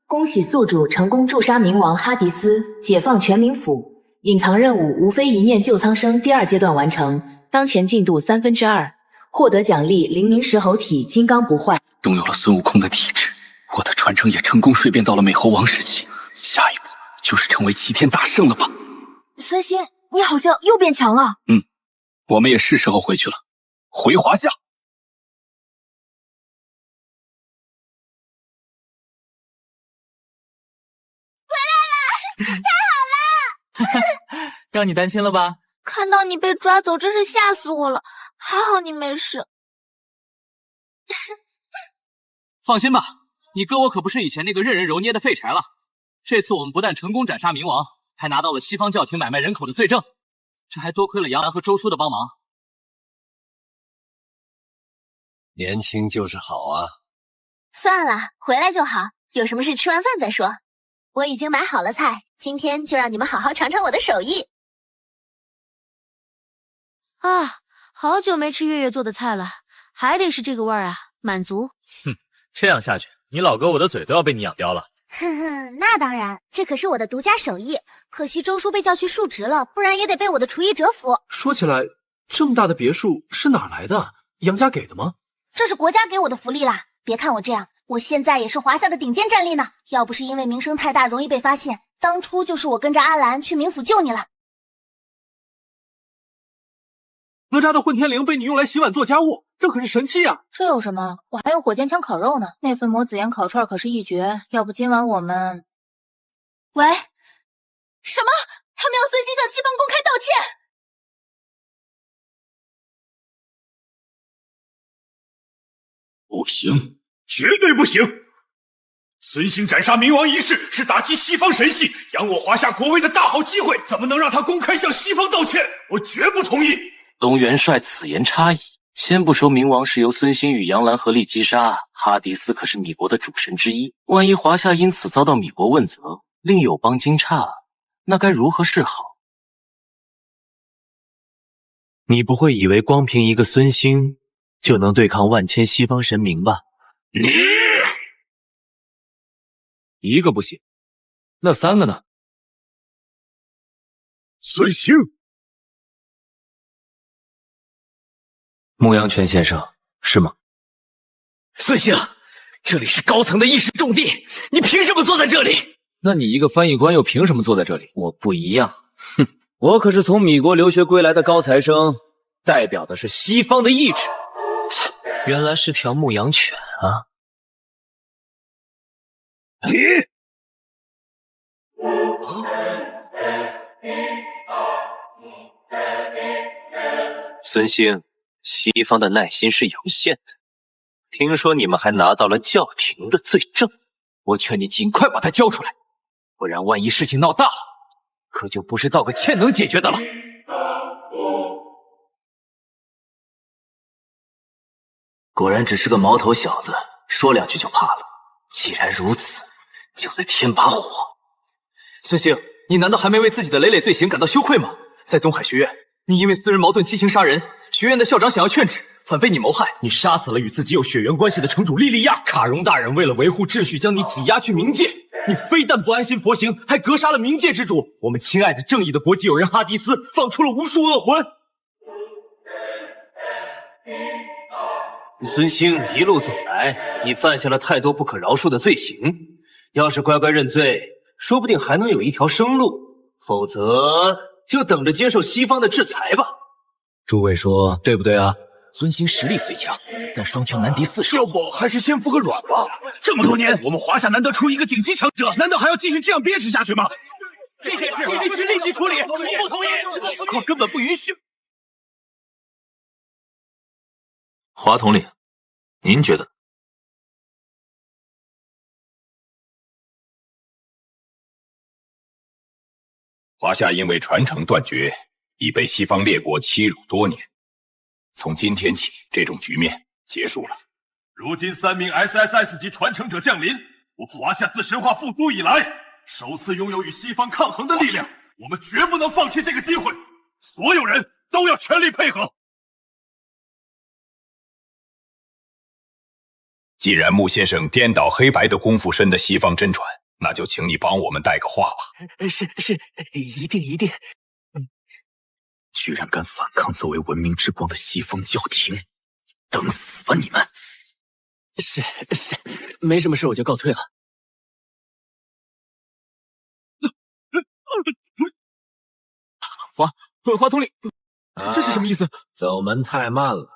恭喜宿主成功诛杀冥王哈迪斯，解放全冥府。隐藏任务无非一念救苍生第2阶段完成，当前进度2/3，获得奖励灵明石猴体金刚不坏。拥有了孙悟空的体质，我的传承也成功蜕变到了美猴王时期。下一步就是成为齐天大圣了吧？孙兴，你好像又变强了。我们也是时候回去了，回华夏。回来了，太好了！让你担心了吧？看到你被抓走，真是吓死我了。还好你没事。放心吧，你哥我可不是以前那个任人揉捏的废柴了。这次我们不但成功斩杀冥王，还拿到了西方教廷买卖人口的罪证，这还多亏了杨澜和周叔的帮忙。年轻就是好啊。算了，回来就好，有什么事吃完饭再说。我已经买好了菜，今天就让你们好好尝尝我的手艺。啊，好久没吃月月做的菜了，还得是这个味儿啊，满足。这样下去，你老哥我的嘴都要被你养刁了。哼哼，那当然，这可是我的独家手艺。可惜周叔被叫去述职了，不然也得被我的厨艺折服。说起来，这么大的别墅是哪来的？杨家给的吗？这是国家给我的福利啦！别看我这样，我现在也是华夏的顶尖战力呢。要不是因为名声太大，容易被发现，当初就是我跟着阿兰去冥府救你了。哪吒的混天绫被你用来洗碗做家务，这可是神器啊！这有什么？我还用火箭枪烤肉呢。那份魔子盐烤串可是一绝，要不今晚我们……喂，什么？他们要孙兴向西方公开道歉？不行，绝对不行！孙兴斩杀冥王一事是打击西方神系、扬我华夏国威的大好机会，怎么能让他公开向西方道歉？我绝不同意！东元帅此言差矣。先不说冥王是由孙兴与杨澜合力击杀，哈迪斯可是米国的主神之一。万一华夏因此遭到米国问责，另有邦惊诧，那该如何是好？你不会以为光凭一个孙兴就能对抗万千西方神明吧？你一个不行，那3个呢？孙兴，牧羊泉先生，是吗？孙兴，这里是高层的议事重地，你凭什么坐在这里？那你一个翻译官又凭什么坐在这里？我不一样，哼，我可是从米国留学归来的高材生，代表的是西方的意志。原来是条牧羊犬啊！你孙兴，西方的耐心是有限的。听说你们还拿到了教廷的罪证。我劝你尽快把他交出来，不然万一事情闹大了，可就不是道个歉能解决的了。果然只是个毛头小子，说两句就怕了。既然如此，就再添把火。孙兴，你难道还没为自己的累累罪行感到羞愧吗？在东海学院，你因为私人矛盾激情杀人，学院的校长想要劝止，反被你谋害。你杀死了与自己有血缘关系的城主莉莉亚。卡戎大人为了维护秩序，将你挤压去冥界。你非但不安心佛行，还格杀了冥界之主。我们亲爱的正义的国际友人哈迪斯，放出了无数恶魂。孙兴，一路走来，你犯下了太多不可饶恕的罪行。要是乖乖认罪，说不定还能有一条生路；否则，就等着接受西方的制裁吧。诸位说对不对啊？孙兴实力虽强，但双拳难敌四手。要不还是先服个软吧。这么多年，我们华夏难得出一个顶级强者，难道还要继续这样憋屈下去吗？这件事必须立即处理。不同意，情况根本不允许。华统领，您觉得？华夏因为传承断绝，已被西方列国欺辱多年。从今天起，这种局面结束了。如今3名 SSS 级传承者降临，我华夏自神话复苏以来，首次拥有与西方抗衡的力量。我们绝不能放弃这个机会，所有人都要全力配合。既然穆先生颠倒黑白的功夫深的西方真传，那就请你帮我们带个话吧。是，一定。居然敢反抗作为文明之光的西方教廷，等死吧你们！是，没什么事，我就告退了。华统领，这是什么意思？走门太慢了，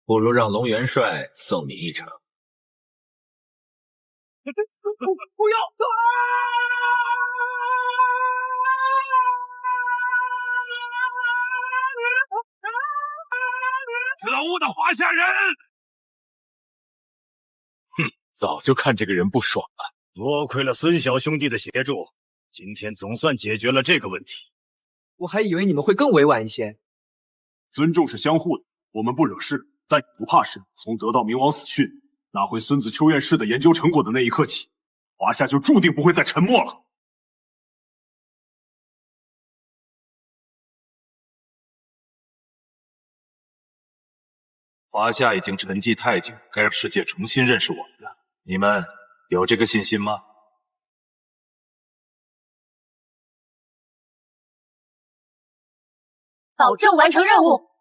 不如让龙元帅送你一程。不要！可恶的华夏人！哼，早就看这个人不爽了。多亏了孙小兄弟的协助，今天总算解决了这个问题。我还以为你们会更委婉一些。尊重是相互的，我们不惹事，但也不怕事。从得到冥王死讯，拿回孙子秋院士的研究成果的那一刻起，华夏就注定不会再沉默了。华夏已经沉寂太久，该让世界重新认识我们了。你们有这个信心吗？保证完成任务。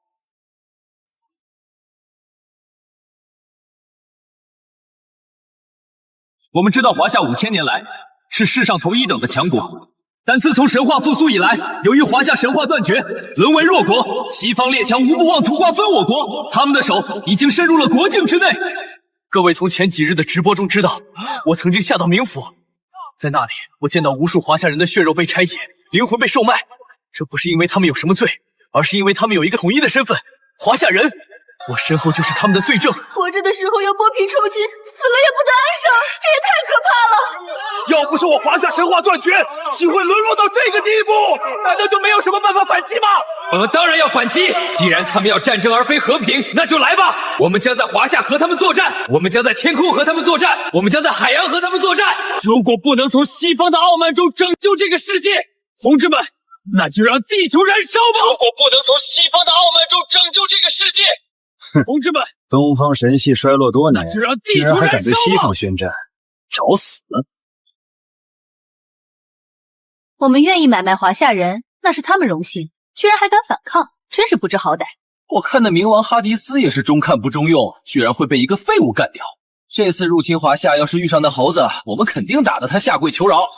我们知道华夏5000年来是世上头一等的强国，但自从神话复苏以来，由于华夏神话断绝，沦为弱国，西方列强无不妄图瓜分我国，他们的手已经深入了国境之内。各位从前几日的直播中知道，我曾经下到冥府，在那里我见到无数华夏人的血肉被拆解，灵魂被售卖，这不是因为他们有什么罪，而是因为他们有一个统一的身份——华夏人。我身后就是他们的罪证。活着的时候要剥皮抽筋，死了也不得安生，这也太可怕了！要不是我华夏神话断绝，岂会沦落到这个地步？难道就没有什么办法反击吗？我们当然要反击！既然他们要战争而非和平，那就来吧！我们将在华夏和他们作战，我们将在天空和他们作战，我们将在海洋和他们作战。如果不能从西方的傲慢中拯救这个世界，同志们，那就让地球燃烧吧！如果不能从西方的傲慢中拯救这个世界，同志们，东方神系衰落多年，居然还敢对西方宣战，找死！我们愿意买卖华夏人，那是他们荣幸，居然还敢反抗，真是不知好歹。我看那冥王哈迪斯也是中看不中用，居然会被一个废物干掉。这次入侵华夏，要是遇上那猴子，我们肯定打得他下跪求饶。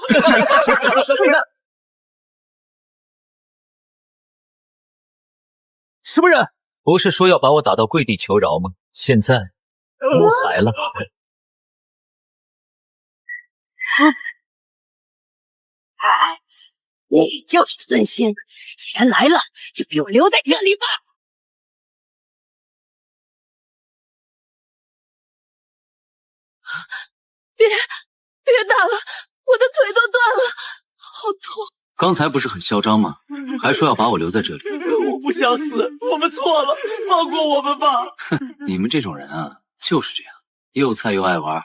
什么人？不是说要把我打到跪地求饶吗？现在我来了。哎，你就是孙兴，既然来了，就给我留在这里吧。别刚才不是很嚣张吗？还说要把我留在这里。我不想死，我们错了，放过我们吧。你们这种人啊，就是这样，又菜又爱玩，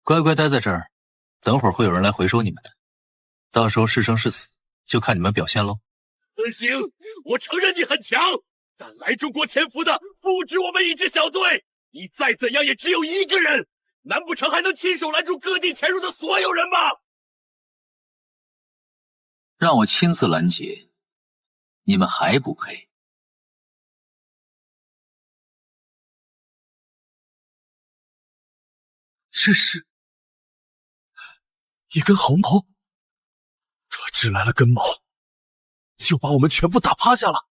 乖乖待在这儿，等会儿会有人来回收你们的，到时候是生是死，就看你们表现喽。孙兴，我承认你很强，但来中国潜伏的不止我们一支小队，你再怎样也只有一个人，难不成还能亲手拦住各地潜入的所有人吗？让我亲自拦截，你们还不配？这是一根毫毛，这只来了根毛，就把我们全部打趴下了。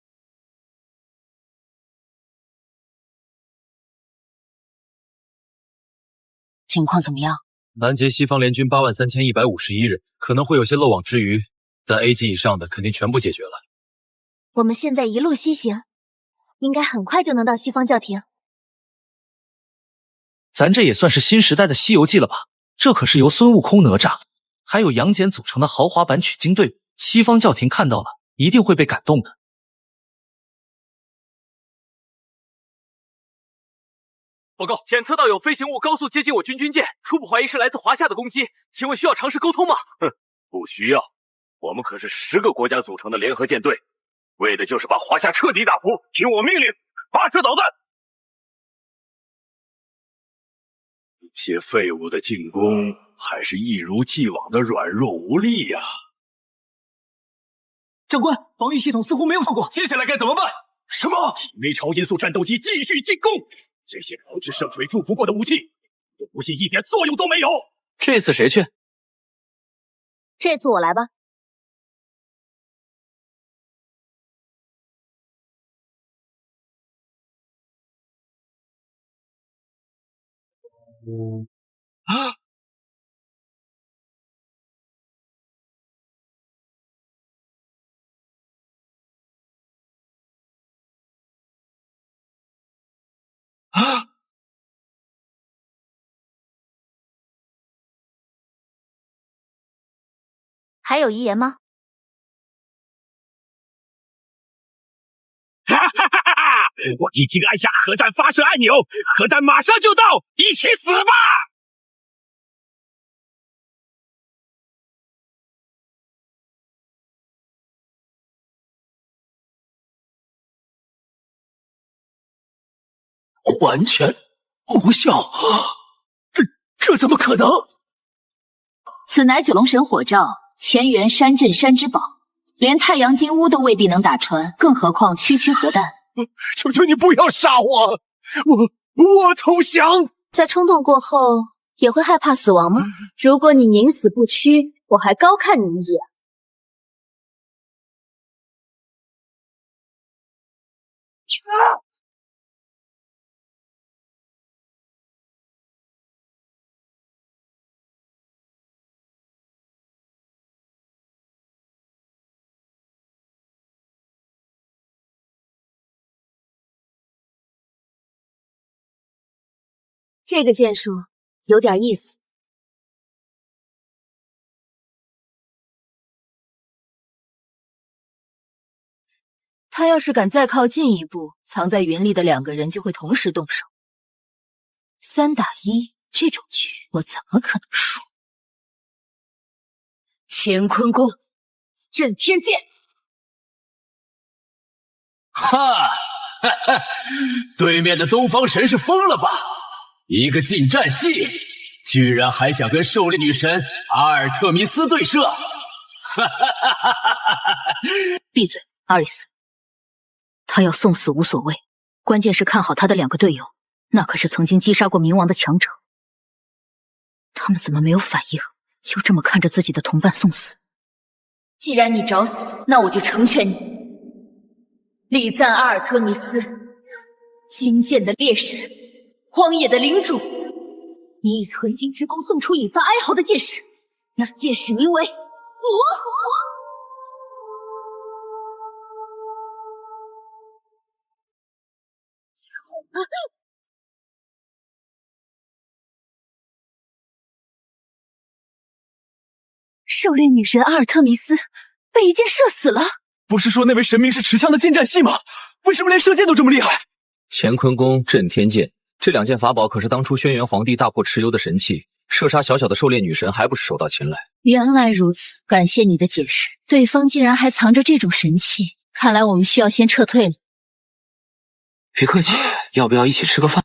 情况怎么样？拦截西方联军83151人，可能会有些漏网之鱼，但 A 级以上的肯定全部解决了。我们现在一路西行，应该很快就能到西方教廷。咱这也算是新时代的《西游记》了吧？这可是由孙悟空、哪吒还有杨戬组成的豪华版取经队伍，西方教廷看到了一定会被感动的。报告，检测到有飞行物高速接近我军军舰，初步怀疑是来自华夏的攻击，请问需要尝试沟通吗？哼，不需要，我们可是10个国家组成的联合舰队，为的就是把华夏彻底打服。听我命令，发射导弹！这些废物的进攻还是一如既往的软弱无力呀！长官，防御系统似乎没有效果，接下来该怎么办？什么？体内超音速战斗机继续进攻！这些炮制圣水祝福过的武器，我不信一点作用都没有。这次谁去？这次我来吧。啊！啊！还有遗言吗？哈哈哈哈哈！我已经按下核弹发射按钮，核弹马上就到，一起死吧！完全无效，这怎么可能？此乃九龙神火罩，前元山镇山之宝，连太阳金乌都未必能打穿，更何况区区核弹。求求你不要杀我！我投降。在冲动过后，也会害怕死亡吗？如果你宁死不屈，我还高看你一眼。这个剑术有点意思。他要是敢再靠近一步，藏在云里的2个人就会同时动手。3打1，这种局我怎么可能输？乾坤功，震天剑！哈！对面的东方神是疯了吧？一个近战系，居然还想跟狩猎女神阿尔特弥斯对射！闭嘴，阿瑞斯。他要送死无所谓，关键是看好他的2个队友，那可是曾经击杀过冥王的强者。他们怎么没有反应？就这么看着自己的同伴送死？既然你找死，那我就成全你。礼赞阿尔特弥斯，金剑的烈士，荒野的领主。你以纯金之弓送出引发哀嚎的箭矢，那箭矢名为锁骨。狩猎女神阿尔特弥斯，被一箭射死了。不是说那位神明是持枪的近战系吗？为什么连射箭都这么厉害？乾坤弓、震天剑，这2件法宝可是当初轩辕皇帝大破蚩尤的神器，射杀小小的狩猎女神还不是手到擒来？原来如此，感谢你的解释。对方竟然还藏着这种神器，看来我们需要先撤退了。别客气，要不要一起吃个饭？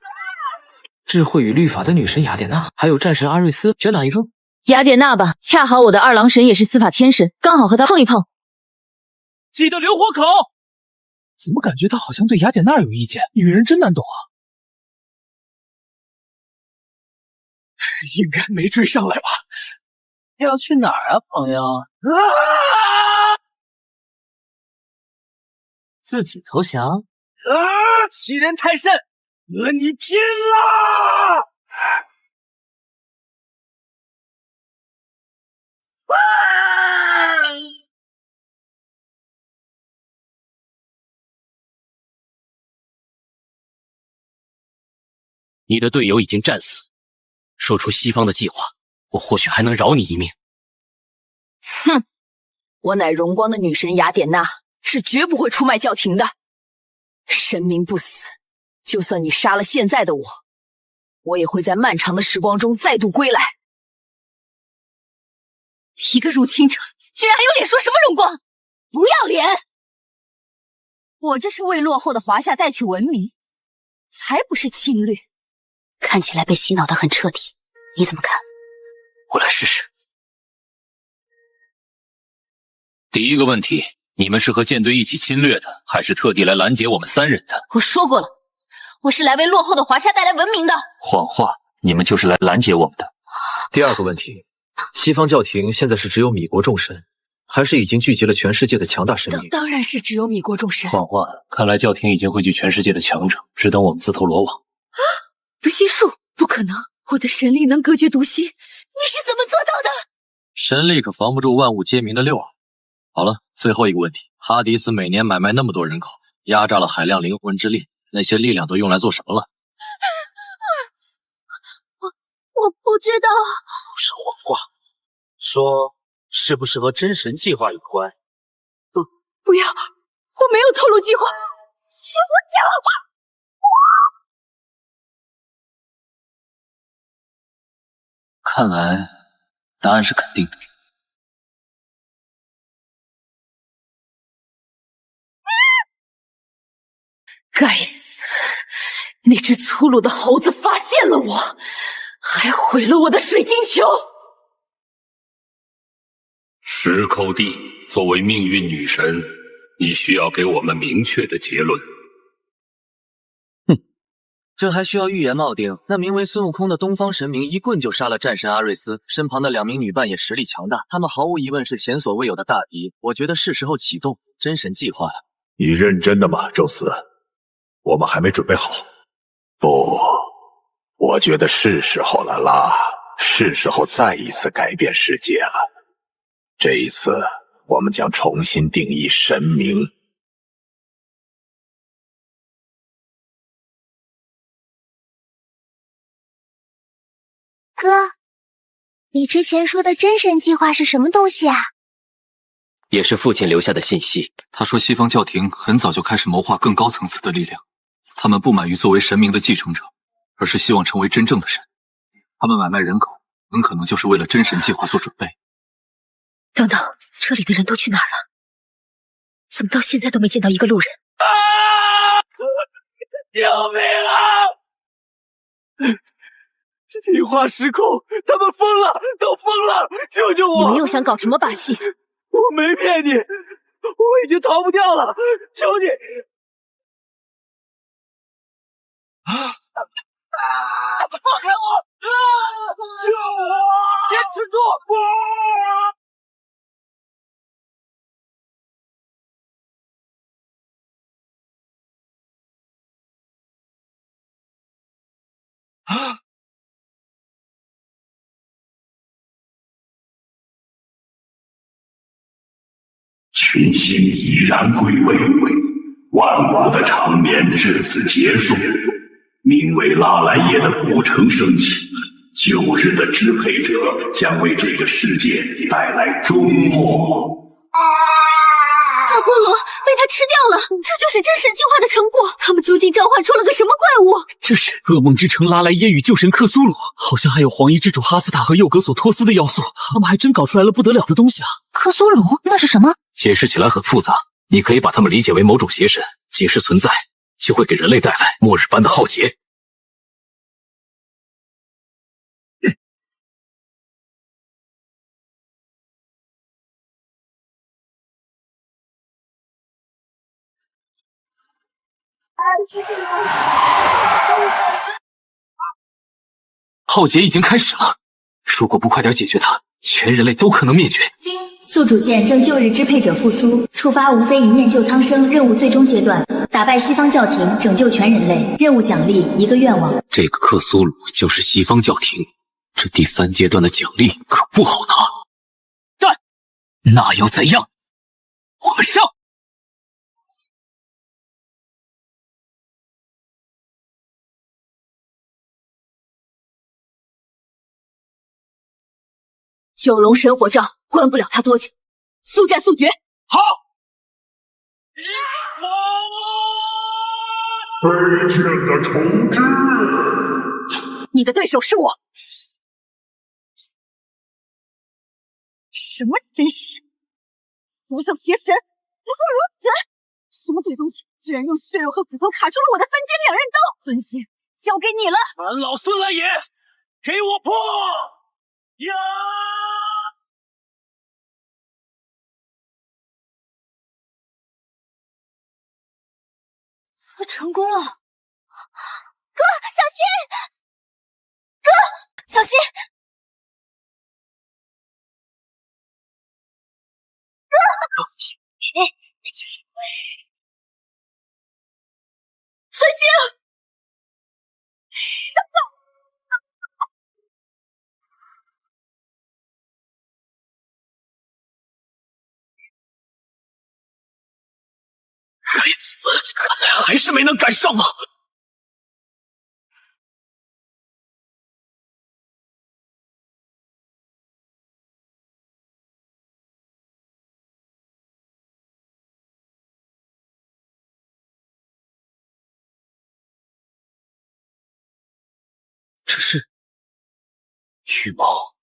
智慧与律法的女神雅典娜，还有战神阿瑞斯，选哪一个？雅典娜吧，恰好我的2郎神也是司法天神，刚好和他碰一碰。记得留活口。怎么感觉他好像对雅典娜有意见？女人真难懂啊。应该没追上来吧？要去哪儿啊，朋友？自己投降？欺人太甚，和你拼了！你的队友已经战死，说出西方的计划，我或许还能饶你一命。哼，我乃荣光的女神雅典娜，是绝不会出卖教廷的。神明不死，就算你杀了现在的我，我也会在漫长的时光中再度归来。一个入侵者，居然还有脸说什么荣光？不要脸！我这是为落后的华夏带去文明，才不是侵略。看起来被洗脑得很彻底，你怎么看？我来试试。第一个问题，你们是和舰队一起侵略的，还是特地来拦截我们3人的？我说过了，我是来为落后的华夏带来文明的。谎话，你们就是来拦截我们的。第2个问题，西方教廷现在是只有米国众神，还是已经聚集了全世界的强大神明？当然是只有米国众神。谎话，看来教廷已经汇聚全世界的强者，只等我们自投罗网。读心术？不可能，我的神力能隔绝毒心，你是怎么做到的？神力可防不住万物皆明的六耳。好了，最后一个问题，哈迪斯每年买卖那么多人口，压榨了海量灵魂之力，那些力量都用来做什么了？我不知道。不是谎话，说是不是和真神计划有关？不要，我没有透露计划，是我讲话。看来答案是肯定的。该死！那只粗鲁的猴子发现了我，还毁了我的水晶球。石口地作为命运女神，你需要给我们明确的结论。这还需要预言吗？奥丁，那名为孙悟空的东方神明一棍就杀了战神阿瑞斯，身旁的2名女伴也实力强大，他们毫无疑问是前所未有的大敌。我觉得是时候启动真神计划了。你认真的吗，宙斯？我们还没准备好。不，我觉得是时候了啦，是时候再一次改变世界了。这一次，我们将重新定义神明。哥，你之前说的真神计划是什么东西啊？也是父亲留下的信息。他说西方教廷很早就开始谋划更高层次的力量，他们不满于作为神明的继承者，而是希望成为真正的神。他们买卖人口，很可能就是为了真神计划做准备。等等，这里的人都去哪儿了？怎么到现在都没见到一个路人？救命啊！计划失控，他们疯了，都疯了！救救我！你们又想搞什么把戏？我没骗你，我已经逃不掉了，求你！放开我！救我！坚持住！群星已然归位，万古的长眠至此结束。名为拉莱耶的古城升起，旧日的支配者将为这个世界带来终末。大菠萝被它吃掉了，这就是真神进化的成果。他们究竟召唤出了个什么怪物？这是噩梦之城拉莱耶与旧神克苏鲁，好像还有黄衣之主哈斯塔和幼格索托斯的要素，他们还真搞出来了不得了的东西啊！克苏鲁那是什么？解释起来很复杂，你可以把它们理解为某种邪神，即使存在，就会给人类带来末日般的浩劫。浩劫已经开始了，如果不快点解决它，全人类都可能灭绝。宿主舰正旧日支配者复苏，触发无非一念救苍生任务最终阶段，打败西方教廷，拯救全人类。任务奖励1个愿望。这个克苏鲁就是西方教廷，这第3阶段的奖励可不好拿。战，那又怎样？我们上！九龙神火杖关不了他多久，速战速决。好。飞剑的重置。你的对手是我。什么真是不像邪神，不过如此。什么鬼东西，居然用血肉和骨头卡住了我的分间两刃刀！尊仙，交给你了。俺老孙来也，给我破！呀！我成功了！哥，小心！哥，小心！哥！孙兴！该死，看来还是没能赶上啊！这是羽毛。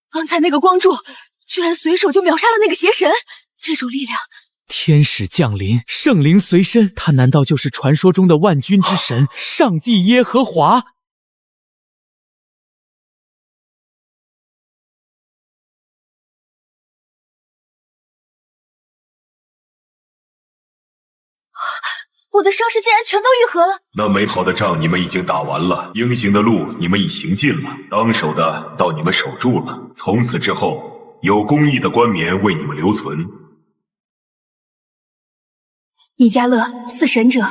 刚才那个光柱居然随手就秒杀了那个邪神，这种力量，天使降临，圣灵随身，他难道就是传说中的万军之神上帝耶和华？我的伤势竟然全都愈合了。那美好的仗你们已经打完了，英行的路你们已行尽了，当守的到你们守住了。从此之后，有公义的冠冕为你们留存。米迦勒，四神者，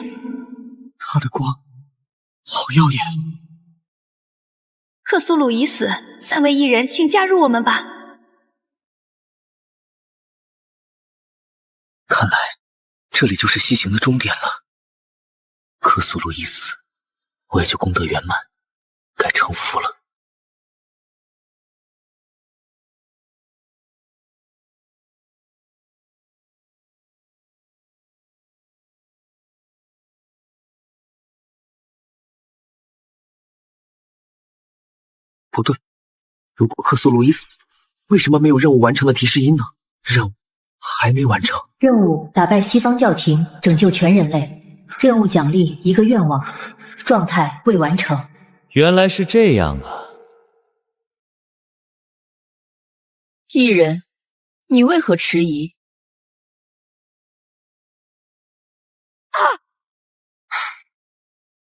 他的光好耀眼。克苏鲁已死，3位一人，请加入我们吧。看来这里就是西行的终点了。克苏鲁已死，我也就功德圆满，该成佛了。不对，如果克苏鲁已死，为什么没有任务完成的提示音呢？任务还没完成。任务打败西方教廷，拯救全人类。任务奖励1个愿望，状态未完成。原来是这样啊！异人，你为何迟疑？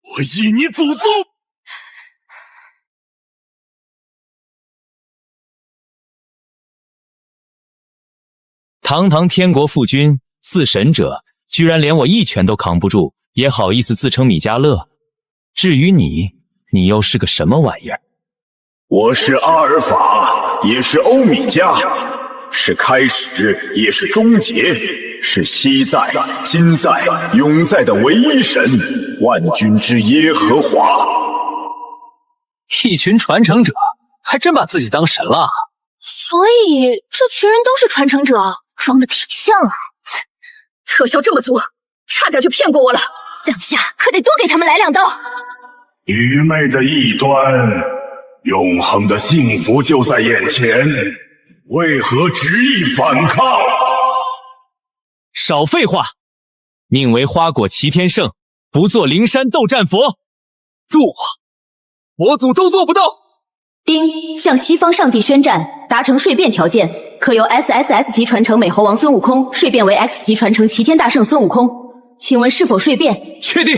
我依你祖宗！堂堂天国父君，四神者，居然连我一拳都扛不住，也好意思自称米迦勒？至于你，你又是个什么玩意儿？我是阿尔法，也是欧米伽，是开始，也是终结，是昔在、今在、永在的唯一神，万军之耶和华。一群传承者，还真把自己当神了。所以这群人都是传承者，装的挺像啊。特效这么足，差点就骗过我了。等下可得多给他们来2刀。愚昧的异端，永恒的幸福就在眼前，为何执意反抗？少废话！宁为花果齐天圣，不做灵山斗战佛。做，佛祖都做不到。丁向西方上帝宣战，达成税变条件，可由 SSS 级传承美猴王孙悟空税变为 X 级传承齐天大圣孙悟空。请问是否税变？确定。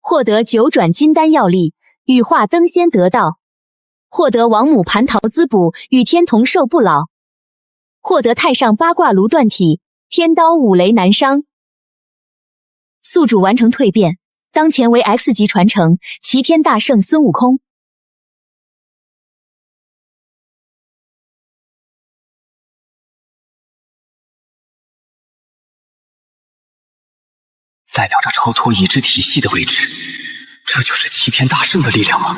获得9转金丹药力，羽化登仙得道；获得王母蟠桃滋补，与天同寿不老；获得太上八卦炉断体，天刀五雷难伤。宿主完成蜕变，当前为 X 级传承齐天大圣孙悟空。代表着超脱已知体系的位置，这就是齐天大圣的力量吗？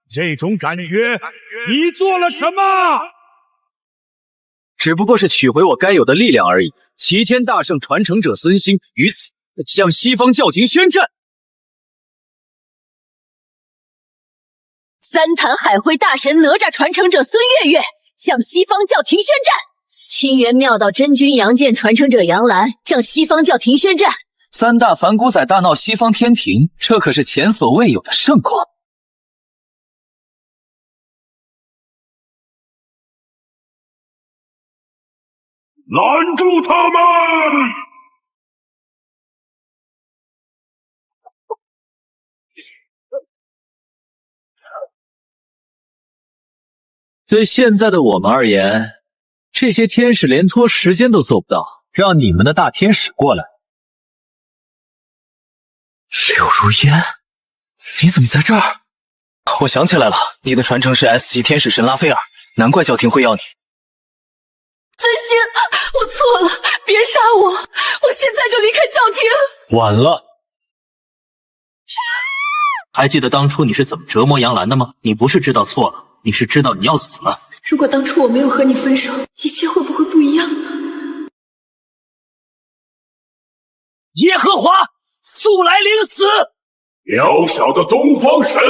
这种感觉，你做了什么？只不过是取回我该有的力量而已。齐天大圣传承者孙兴于此向西方教廷宣战。三坛海会大神哪吒传承者孙月月向西方教廷宣战。清源妙道真君杨剑传承者杨澜向西方教廷宣战。3大反骨仔大闹西方天庭，这可是前所未有的盛况。拦住他们！对现在的我们而言，这些天使连拖时间都做不到。让你们的大天使过来。柳如烟，你怎么在这儿？我想起来了，你的传承是 S 级天使神拉斐尔，难怪教廷会要你。尊星，我错了，别杀我，我现在就离开教廷。晚了。还记得当初你是怎么折磨杨澜的吗？你不是知道错了，你是知道你要死了。如果当初我没有和你分手，一切会不会不一样呢？耶和华，速来临死！渺小的东方神，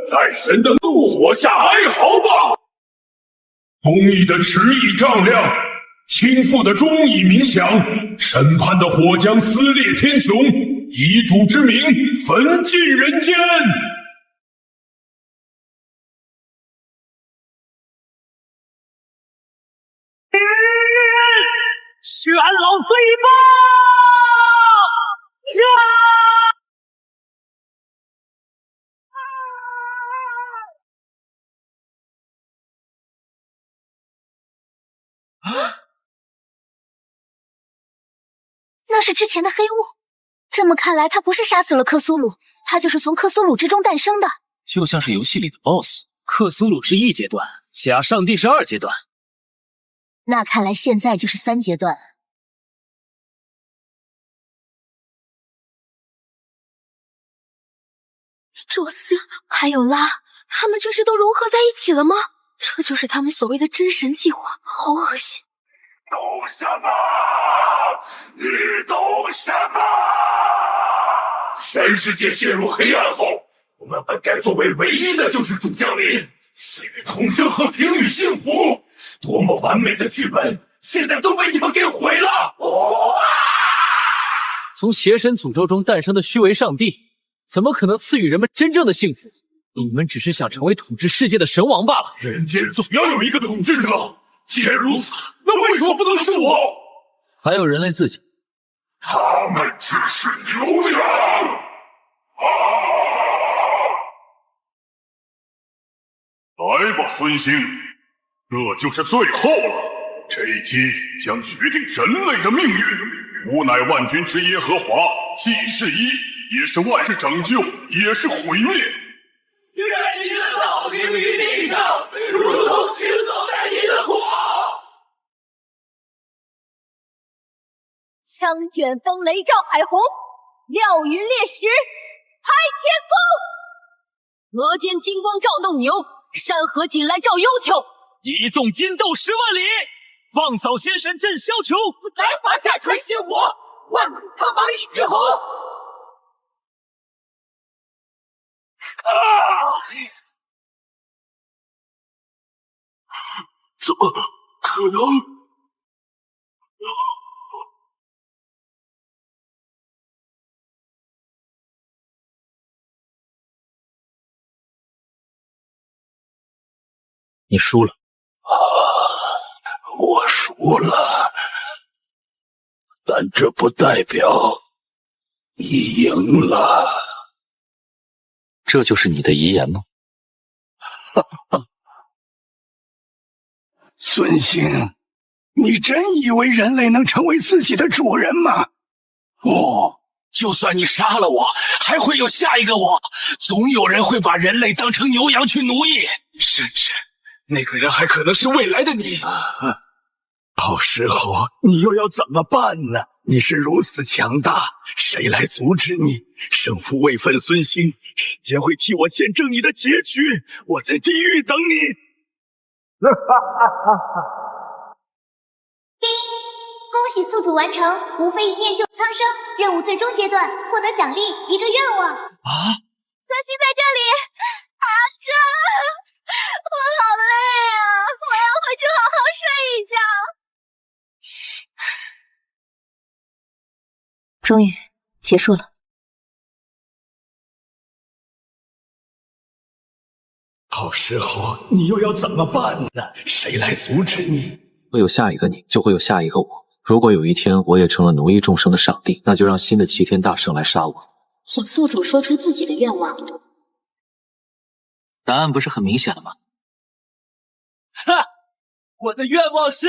在神的怒火下哀嚎吧！公义的旨意丈量，倾覆的忠义鸣响，审判的火将撕裂天穹，遗主之名焚尽人间。全老罪吧！那是之前的黑雾。这么看来，他不是杀死了克苏鲁，他就是从克苏鲁之中诞生的。就像是游戏里的 BOSS， 克苏鲁是1阶段，假上帝是2阶段。那看来现在就是3阶段。宙斯还有拉，他们这是都融合在一起了吗？这就是他们所谓的真神计划，好恶心！懂什么？你懂什么？全世界陷入黑暗后，我们本该作为唯一的救世主降临，赐予重生和平与幸福。多么完美的剧本，现在都被你们给毁了！从邪神诅咒中诞生的虚伪上帝，怎么可能赐予人们真正的幸福？你们只是想成为统治世界的神王罢了。人间总要有一个统治者，既然如此，那为什么不能是我？还有人类自己，他们只是牛羊。来吧，孙兴，这就是最后了。这一击将决定人类的命运。吾乃万军之耶和华，既是一，也是万事拯救，也是毁灭。愿你的老天于地上，如同行走在你的国。枪卷风雷照海虹，料云裂石拍天风。额间金光照斗牛，山河锦来照幽丘。一纵金斗10万里，放扫仙神震霄穹。来华夏传新火，万古汤王一绝红。怎么可能？你输了。我输了，但这不代表你赢了。这就是你的遗言吗？孙兴，你真以为人类能成为自己的主人吗？不，就算你杀了我，还会有下一个我。总有人会把人类当成牛羊去奴役，甚至那个人还可能是未来的你。到时候你又要怎么办呢？你是如此强大，谁来阻止你？胜负未分，孙兴，时间会替我见证你的结局。我在地狱等你。叮！恭喜宿主完成无非一念救苍生任务最终阶段，获得奖励一个愿望。啊！孙兴在这里，阿哥，我好累啊，我要回去好好睡一觉。终于结束了。到时候你又要怎么办呢？谁来阻止你？会有下一个你，就会有下一个我。如果有一天我也成了奴役众生的上帝，那就让新的齐天大圣来杀我。请宿主说出自己的愿望。答案不是很明显了吗？哈，我的愿望是